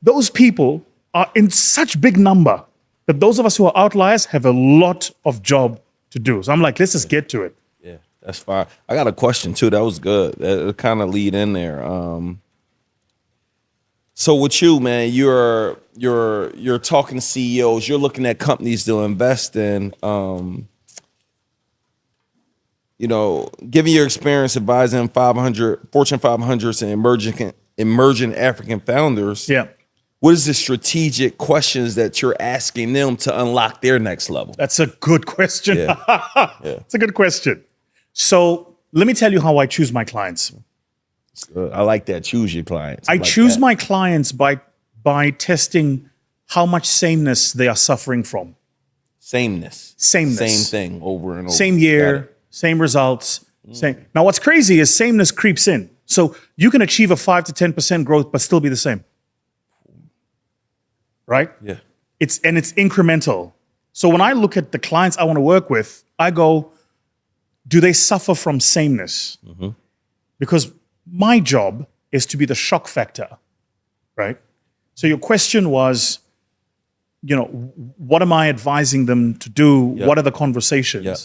Speaker 1: those people are in such big number that those of us who are outliers have a lot of job to do. So I'm like, let's just get to it.
Speaker 2: Yeah, that's fine. I got a question too. That was good. That kind of lead in there. So with you, man, you're talking to CEOs. You're looking at companies to invest in. Given your experience advising Fortune 500s and emerging African founders.
Speaker 1: Yeah.
Speaker 2: What is the strategic questions that you're asking them to unlock their next level?
Speaker 1: That's a good question.
Speaker 2: Yeah.
Speaker 1: It's a good question. So let me tell you how I choose my clients.
Speaker 2: I like that. Choose your clients.
Speaker 1: I choose my clients by testing how much sameness they are suffering from.
Speaker 2: Sameness.
Speaker 1: Sameness.
Speaker 2: Same thing over and over.
Speaker 1: Same year, same results. Same. Now, what's crazy is sameness creeps in. So you can achieve a 5 to 10% growth, but still be the same. Right?
Speaker 2: Yeah.
Speaker 1: It's incremental. So when I look at the clients I want to work with, I go, do they suffer from sameness? Mm-hmm. Because my job is to be the shock factor, right? So your question was, what am I advising them to do? Yep. What are the conversations? Yep.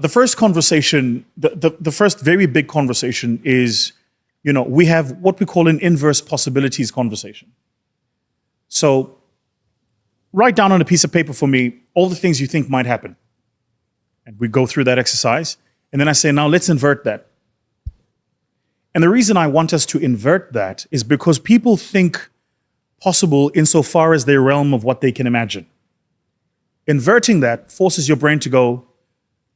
Speaker 1: The first conversation, the first very big conversation is, we have what we call an inverse possibilities conversation. So write down on a piece of paper for me all the things you think might happen. And we go through that exercise. And then I say, now let's invert that. And the reason I want us to invert that is because people think possible insofar as their realm of what they can imagine. Inverting that forces your brain to go,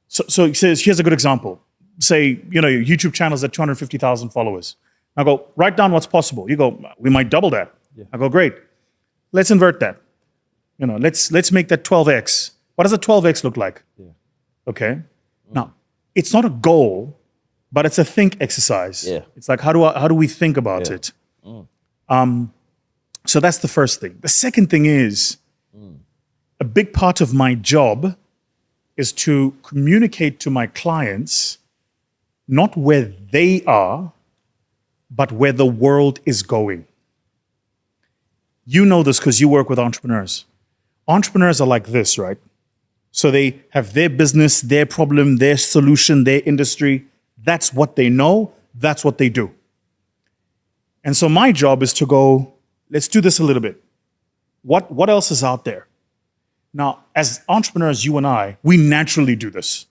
Speaker 1: so it says, here's a good example. Say, your YouTube channel's at 250,000 followers. I go, write down what's possible. You go, we might double that. Yeah. I go, great. Let's invert that. Let's make that 12x. What does a 12x look like? Yeah. Okay. Now, it's not a goal, but it's a think exercise. Yeah. It's like, how do we think about it? So that's the first thing. The second thing is, a big part of my job is to communicate to my clients not where they are, but where the world is going. You know this because you work with entrepreneurs. Entrepreneurs are like this, right? So they have their business, their problem, their solution, their industry. That's what they know. That's what they do. And so my job is to go, let's do this a little bit. What else is out there? Now, as entrepreneurs, you and I, we naturally do this.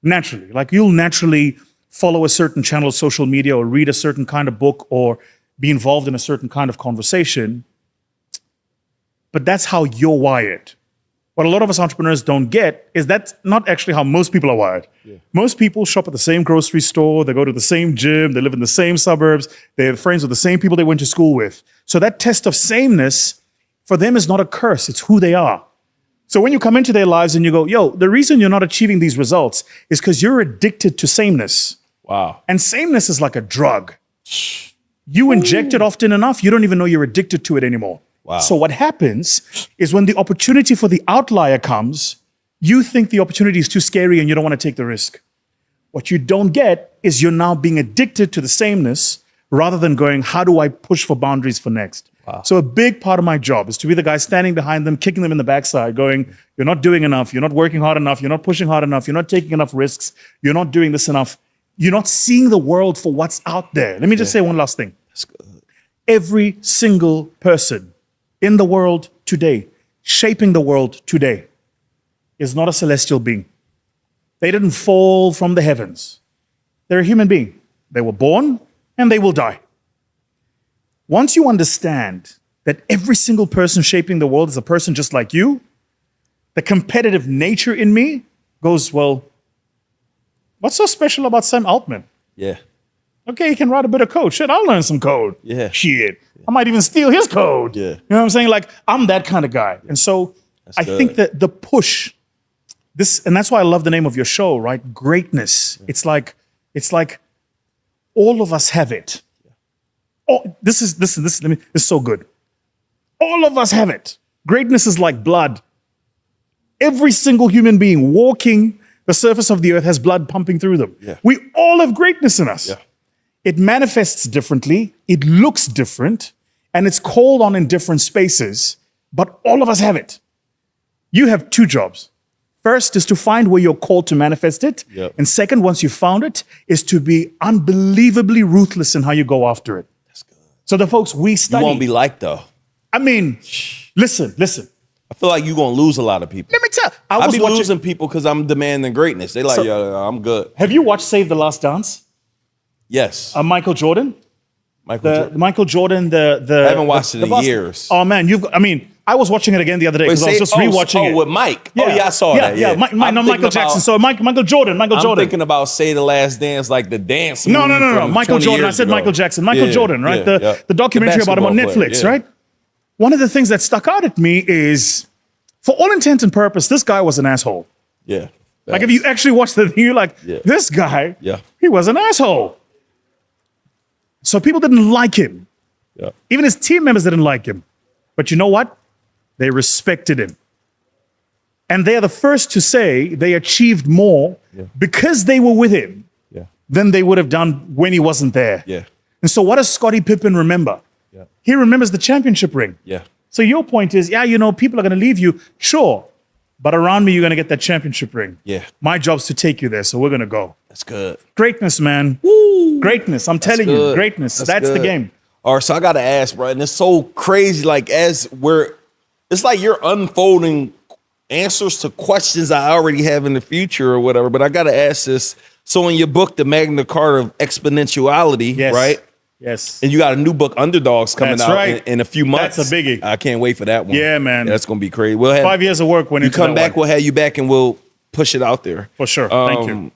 Speaker 1: Naturally. Like you'll naturally follow a certain channel of social media or read a certain kind of book or be involved in a certain kind of conversation. But that's how you're wired. What a lot of us entrepreneurs don't get is that's not actually how most people are wired. Yeah. Most people shop at the same grocery store, they go to the same gym, they live in the same suburbs, they have friends with the same people they went to school with. So that test of sameness for them is not a curse, it's who they are. So when you come into their lives and you go, the reason you're not achieving these results is because you're addicted to sameness.
Speaker 2: Wow.
Speaker 1: And sameness is like a drug. You inject it often enough, you don't even know you're addicted to it anymore. Wow. So what happens is when the opportunity for the outlier comes, you think the opportunity is too scary and you don't want to take the risk. What you don't get is you're now being addicted to the sameness rather than going, how do I push for boundaries for next? Wow. So a big part of my job is to be the guy standing behind them, kicking them in the backside, going, you're not doing enough, you're not working hard enough, you're not pushing hard enough, you're not taking enough risks, you're not doing this enough. You're not seeing the world for what's out there. Let me just say one last thing.
Speaker 2: That's good.
Speaker 1: Every single person in the world today, shaping the world today, is not a celestial being. They didn't fall from the heavens. They're a human being. They were born and they will die. Once you understand that every single person shaping the world is a person just like you, the competitive nature in me goes, well, what's so special about Sam Altman?
Speaker 2: Yeah.
Speaker 1: Okay, he can write a bit of code. Shit, I'll learn some code.
Speaker 2: Yeah.
Speaker 1: Shit. I might even steal his code.
Speaker 2: Yeah.
Speaker 1: You know what I'm saying? Like, I'm that kind of guy. And so I think that the push, and that's why I love the name of your show, right? Greatness. Yeah. It's like all of us have it. Oh, this is so good. All of us have it. Greatness is like blood. Every single human being walking The surface of the earth has blood pumping through them.
Speaker 2: Yeah.
Speaker 1: We all have greatness in us.
Speaker 2: Yeah.
Speaker 1: It manifests differently, it looks different, and it's called on in different spaces, but all of us have it. You have two jobs. First is to find where you're called to manifest it.
Speaker 2: Yep.
Speaker 1: And second, once you found it, is to be unbelievably ruthless in how you go after it.
Speaker 2: That's good.
Speaker 1: So the folks we
Speaker 2: You
Speaker 1: study.
Speaker 2: won't be liked though.
Speaker 1: I mean, listen.
Speaker 2: I feel like you're gonna lose a lot of people.
Speaker 1: Let me tell you.
Speaker 2: I be losing people because I'm demanding greatness. They like,
Speaker 1: So-
Speaker 2: yeah, I'm good.
Speaker 1: Have you watched Save the Last Dance?
Speaker 2: Yes.
Speaker 1: Michael Jordan?
Speaker 2: Michael Jordan.
Speaker 1: Michael Jordan, the
Speaker 2: I haven't watched it in years.
Speaker 1: Oh man, I was watching it again the other day because I was just rewatching it.
Speaker 2: with Mike. Oh yeah, I saw that. Yeah,
Speaker 1: No, Michael Jackson. So Michael Jordan.
Speaker 2: I'm thinking about Say the Last Dance, like the dance.
Speaker 1: No.
Speaker 2: movie from
Speaker 1: Michael
Speaker 2: 20
Speaker 1: Jordan. I
Speaker 2: years
Speaker 1: said
Speaker 2: ago.
Speaker 1: Michael Jackson. Michael Jordan, right?
Speaker 2: Yeah.
Speaker 1: The documentary about him on
Speaker 2: basketball
Speaker 1: Netflix,
Speaker 2: player, yeah.
Speaker 1: right? One of the things that stuck out at me is, for all intent and purpose, this guy was an asshole.
Speaker 2: Yeah.
Speaker 1: Like if you actually watch the thing, you're like,
Speaker 2: Yeah.
Speaker 1: this guy,
Speaker 2: Yeah.
Speaker 1: he was an asshole. So people didn't like him.
Speaker 2: Yeah.
Speaker 1: Even his team members didn't like him. But you know what? They respected him. And they are the first to say they achieved more because they were with him
Speaker 2: Yeah.
Speaker 1: than they would have done when he wasn't there.
Speaker 2: Yeah.
Speaker 1: And so what does Scottie Pippen remember?
Speaker 2: Yeah.
Speaker 1: He remembers the championship ring.
Speaker 2: Yeah.
Speaker 1: So your point is, people are going to leave you. Sure. But around me, you're going to get that championship ring.
Speaker 2: Yeah.
Speaker 1: My job's to take you there. So we're going to go.
Speaker 2: That's good.
Speaker 1: Greatness, man.
Speaker 2: Woo.
Speaker 1: Greatness. I'm telling you,
Speaker 2: good.
Speaker 1: greatness.
Speaker 2: That's
Speaker 1: That's the
Speaker 2: good.
Speaker 1: game.
Speaker 2: All right, so I gotta ask, bro, and it's so crazy. Like it's like you're unfolding answers to questions I already have in the future or whatever. But I gotta ask this. So in your book, The Magna Carta of Exponentiality,
Speaker 1: Yes.
Speaker 2: right?
Speaker 1: Yes.
Speaker 2: And you got a new book, Underdogs, coming
Speaker 1: That's
Speaker 2: out
Speaker 1: right.
Speaker 2: in a few months.
Speaker 1: That's a biggie.
Speaker 2: I can't wait for that one.
Speaker 1: Yeah, man.
Speaker 2: That's gonna be crazy. We'll have
Speaker 1: 5 years of work went
Speaker 2: you
Speaker 1: into
Speaker 2: come
Speaker 1: that
Speaker 2: back.
Speaker 1: one.
Speaker 2: We'll have you back, and we'll push it out there.
Speaker 1: For sure. Thank you.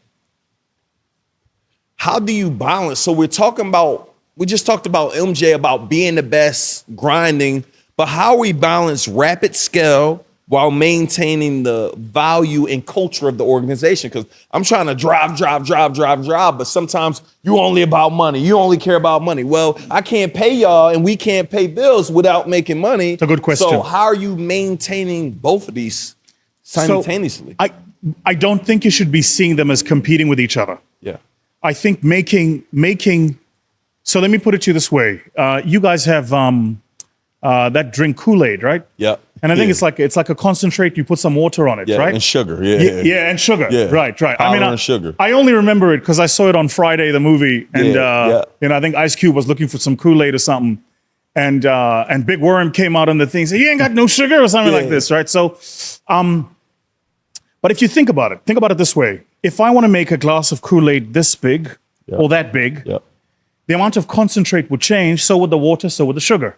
Speaker 2: How do you balance? So we just talked about MJ, about being the best, grinding, but how we balance rapid scale while maintaining the value and culture of the organization? Because I'm trying to drive, but sometimes you only about money. You only care about money. Well, I can't pay y'all and we can't pay bills without making money.
Speaker 1: It's a good question.
Speaker 2: So how are you maintaining both of these simultaneously?
Speaker 1: So I don't think you should be seeing them as competing with each other.
Speaker 2: Yeah.
Speaker 1: I think making. So let me put it to you this way: you guys have that drink Kool-Aid, right?
Speaker 2: Yeah.
Speaker 1: And I think it's like a concentrate. You put some water on it,
Speaker 2: Yeah,
Speaker 1: right?
Speaker 2: and sugar.
Speaker 1: Yeah, and sugar.
Speaker 2: Yeah.
Speaker 1: Right.
Speaker 2: Powder and sugar.
Speaker 1: I only remember it because I saw it on Friday, the movie, and I think Ice Cube was looking for some Kool-Aid or something, and Big Worm came out on the thing, said, "You ain't got no sugar" or something like this, right? So, but if you think about it this way: if I want to make a glass of Kool-Aid this big or that big, the amount of concentrate would change. So would the water. So would the sugar.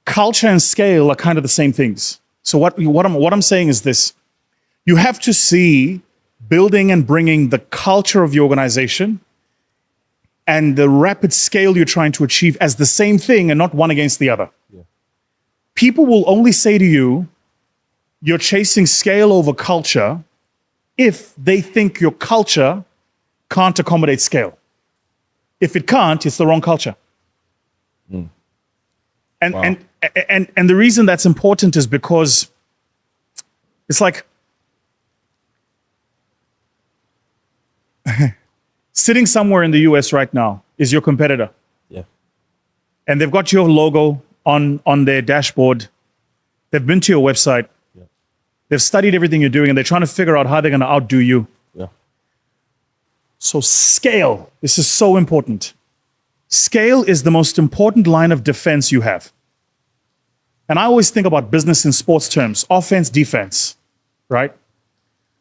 Speaker 1: Culture and scale are kind of the same things. So what I'm saying is this: you have to see building and bringing the culture of the organization and the rapid scale you're trying to achieve as the same thing and not one against the other. Yeah. People will only say to you, you're chasing scale over culture if they think your culture can't accommodate scale. If it can't, it's the wrong culture. And the reason that's important is because it's like sitting somewhere in the US right now is your competitor.
Speaker 2: Yeah.
Speaker 1: And they've got your logo on their dashboard. They've been to your website.
Speaker 2: Yeah.
Speaker 1: They've studied everything you're doing and they're trying to figure out how they're going to outdo you.
Speaker 2: Yeah.
Speaker 1: So scale, this is so important. Scale is the most important line of defense you have. And I always think about business in sports terms, offense, defense, right?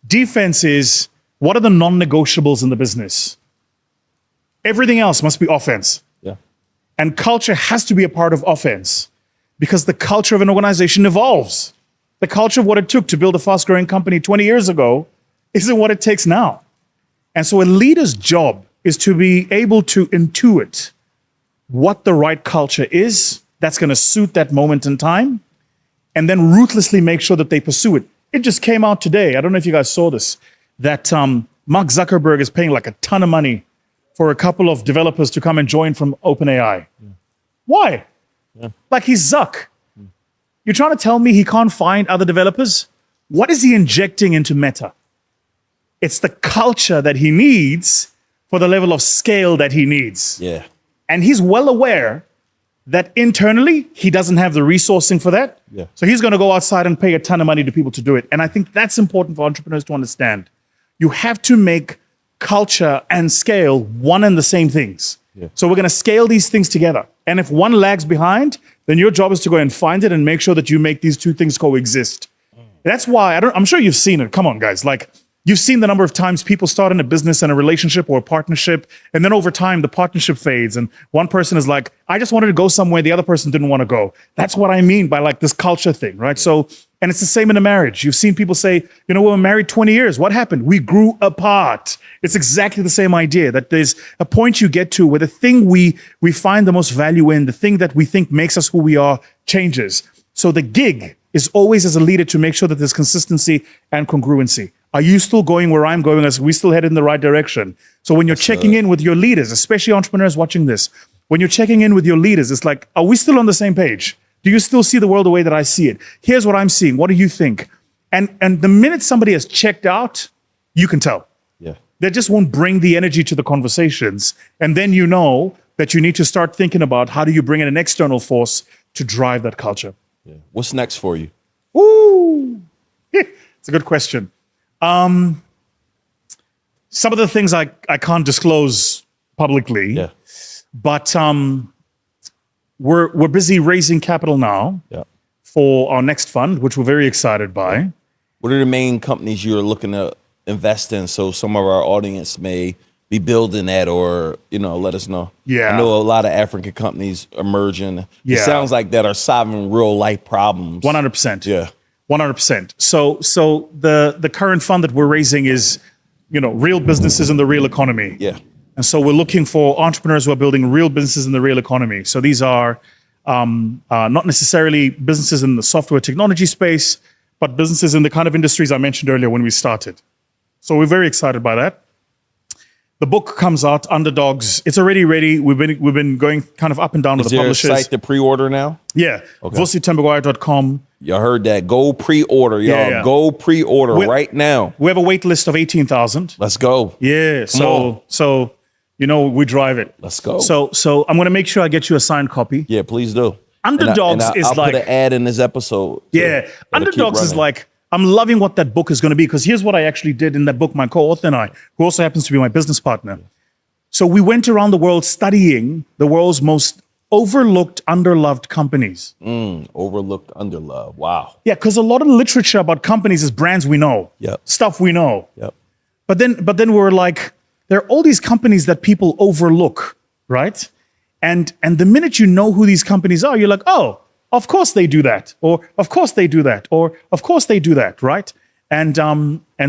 Speaker 1: Defense is, what are the non-negotiables in the business? Everything else must be offense.
Speaker 2: Yeah.
Speaker 1: And culture has to be a part of offense because the culture of an organization evolves. The culture of what it took to build a fast-growing company 20 years ago isn't what it takes now. And so a leader's job is to be able to intuit what the right culture is that's going to suit that moment in time, and then ruthlessly make sure that they pursue it. It just came out today. I don't know if you guys saw this, that Mark Zuckerberg is paying like a ton of money for a couple of developers to come and join from OpenAI. Yeah. Why? Yeah. Like he's Zuck. You're trying to tell me he can't find other developers? What is he injecting into Meta? It's the culture that he needs for the level of scale that he needs.
Speaker 2: Yeah.
Speaker 1: And he's well aware that internally, he doesn't have the resourcing for that.
Speaker 2: Yeah.
Speaker 1: So he's going to go outside and pay a ton of money to people to do it. And I think that's important for entrepreneurs to understand. You have to make culture and scale one and the same things.
Speaker 2: Yeah.
Speaker 1: So we're going to scale these things together. And if one lags behind, then your job is to go and find it and make sure that you make these two things coexist. That's why I'm sure you've seen it. Come on, guys. Like, you've seen the number of times people start in a business and a relationship or a partnership, and then over time the partnership fades, and one person is like, I just wanted to go somewhere the other person didn't want to go. That's what I mean by like this culture thing, right? So, and it's the same in a marriage. You've seen people say, we were married 20 years. What happened? We grew apart. It's exactly the same idea, that there's a point you get to where the thing we find the most value in, the thing that we think makes us who we are, changes. So the gig is always, as a leader, to make sure that there's consistency and congruency. Are you still going where I'm going? Are we still headed in the right direction? So when you're checking in with your leaders, especially entrepreneurs watching this, when you're checking in with your leaders, it's like, are we still on the same page? Do you still see the world the way that I see it? Here's what I'm seeing. What do you think? And the minute somebody has checked out, you can tell.
Speaker 2: Yeah.
Speaker 1: They just won't bring the energy to the conversations. And then you know that you need to start thinking about how do you bring in an external force to drive that culture.
Speaker 2: Yeah. What's next for you?
Speaker 1: Ooh, it's a good question. Some of the things I can't disclose publicly,
Speaker 2: Yeah.
Speaker 1: but we're busy raising capital now
Speaker 2: Yeah.
Speaker 1: for our next fund, which we're very excited by.
Speaker 2: What are the main companies you're looking to invest in, so some of our audience may be building at, or let us know?
Speaker 1: Yeah.
Speaker 2: I know a lot of African companies emerging.
Speaker 1: Yeah.
Speaker 2: It sounds like that are solving real life problems.
Speaker 1: 100%.
Speaker 2: Yeah.
Speaker 1: 100%. So the current fund that we're raising is, real businesses in the real economy.
Speaker 2: Yeah.
Speaker 1: And so we're looking for entrepreneurs who are building real businesses in the real economy. So these are not necessarily businesses in the software technology space, but businesses in the kind of industries I mentioned earlier when we started. So we're very excited by that. The book comes out, Underdogs. It's already ready. We've been going kind of up and down with the publishers.
Speaker 2: Is there a site to pre-order now?
Speaker 1: Yeah.
Speaker 2: Okay.
Speaker 1: Vusi Thembekwayo.com.
Speaker 2: Y'all heard that. Go pre-order, y'all.
Speaker 1: Yeah.
Speaker 2: Go pre-order right now.
Speaker 1: We have a wait list of 18,000.
Speaker 2: Let's go.
Speaker 1: Yeah.
Speaker 2: on.
Speaker 1: So we drive it.
Speaker 2: Let's go.
Speaker 1: So I'm going to make sure I get you a signed copy.
Speaker 2: Yeah, please do.
Speaker 1: Underdogs is
Speaker 2: I'll
Speaker 1: like,
Speaker 2: put an ad in this episode.
Speaker 1: yeah, Underdogs is like, I'm loving what that book is going to be, because here's what I actually did in that book, my co-author and I, who also happens to be my business partner. So we went around the world studying the world's most overlooked, underloved companies.
Speaker 2: Overlooked, underloved. Wow.
Speaker 1: Yeah, because a lot of the literature about companies is brands we know,
Speaker 2: Yep.
Speaker 1: stuff we know.
Speaker 2: Yep.
Speaker 1: But then we're like, there are all these companies that people overlook, right? And the minute you know who these companies are, you're like, oh, of course they do that, or of course they do that, or of course they do that, right? And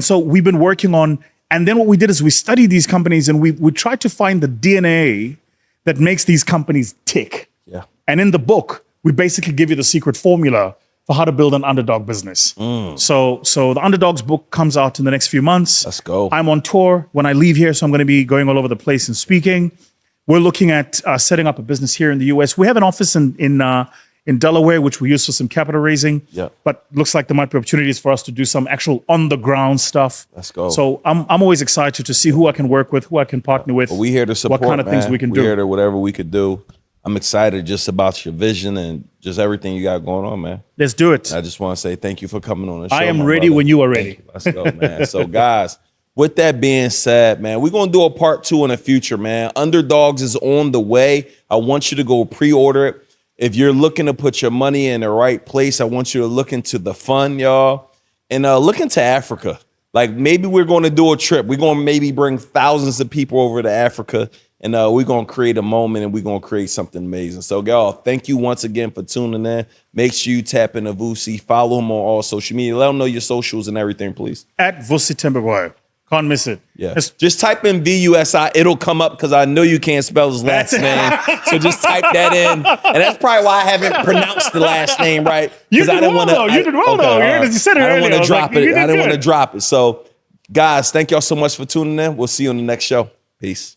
Speaker 1: so we've been working on, and then what we did is we studied these companies and we tried to find the DNA that makes these companies tick.
Speaker 2: Yeah.
Speaker 1: And in the book, we basically give you the secret formula for how to build an underdog business. So the Underdogs book comes out in the next few months.
Speaker 2: Let's go.
Speaker 1: I'm on tour when I leave here, so I'm going to be going all over the place and speaking. We're looking at setting up a business here in the US. We have an office in Delaware, which we use for some capital raising.
Speaker 2: Yeah.
Speaker 1: But looks like there might be opportunities for us to do some actual on the ground stuff.
Speaker 2: Let's go.
Speaker 1: So I'm always excited to see who I can work with, who I can partner with.
Speaker 2: We here to support,
Speaker 1: what kind of things we can do.
Speaker 2: We here to whatever we could do. I'm excited just about your vision and just everything you got going on, man.
Speaker 1: Let's do it.
Speaker 2: I just want to say thank you for coming on the show.
Speaker 1: I am
Speaker 2: my
Speaker 1: ready
Speaker 2: brother.
Speaker 1: when you are ready.
Speaker 2: Let's go, man. So, guys, with that being said, man, we're going to do a part 2 in the future, man. Underdogs is on the way. I want you to go pre-order it. If you're looking to put your money in the right place, I want you to look into the fund, y'all, and look into Africa. Like, maybe we're going to do a trip. We're going to maybe bring thousands of people over to Africa, and we're going to create a moment, and we're going to create something amazing. So, y'all, thank you once again for tuning in. Make sure you tap into Vusi. Follow him on all social media. Let him know your socials and everything, please.
Speaker 1: At Vusi Thembekwayo. Can't miss it.
Speaker 2: Yeah.
Speaker 1: It's-
Speaker 2: Just type in VUSI. It'll come up because I know you can't spell his last name. So just type that in. And that's probably why I haven't pronounced the last name right.
Speaker 1: You
Speaker 2: 'Cause I
Speaker 1: did
Speaker 2: didn't
Speaker 1: well,
Speaker 2: wanna-
Speaker 1: though. You did well, though.
Speaker 2: all right.
Speaker 1: You said it
Speaker 2: I
Speaker 1: earlier.
Speaker 2: didn't want
Speaker 1: I
Speaker 2: to
Speaker 1: was
Speaker 2: drop
Speaker 1: like, you
Speaker 2: it.
Speaker 1: did
Speaker 2: I didn't want to
Speaker 1: good.
Speaker 2: drop it. So, guys, thank y'all so much for tuning in. We'll see you on the next show. Peace.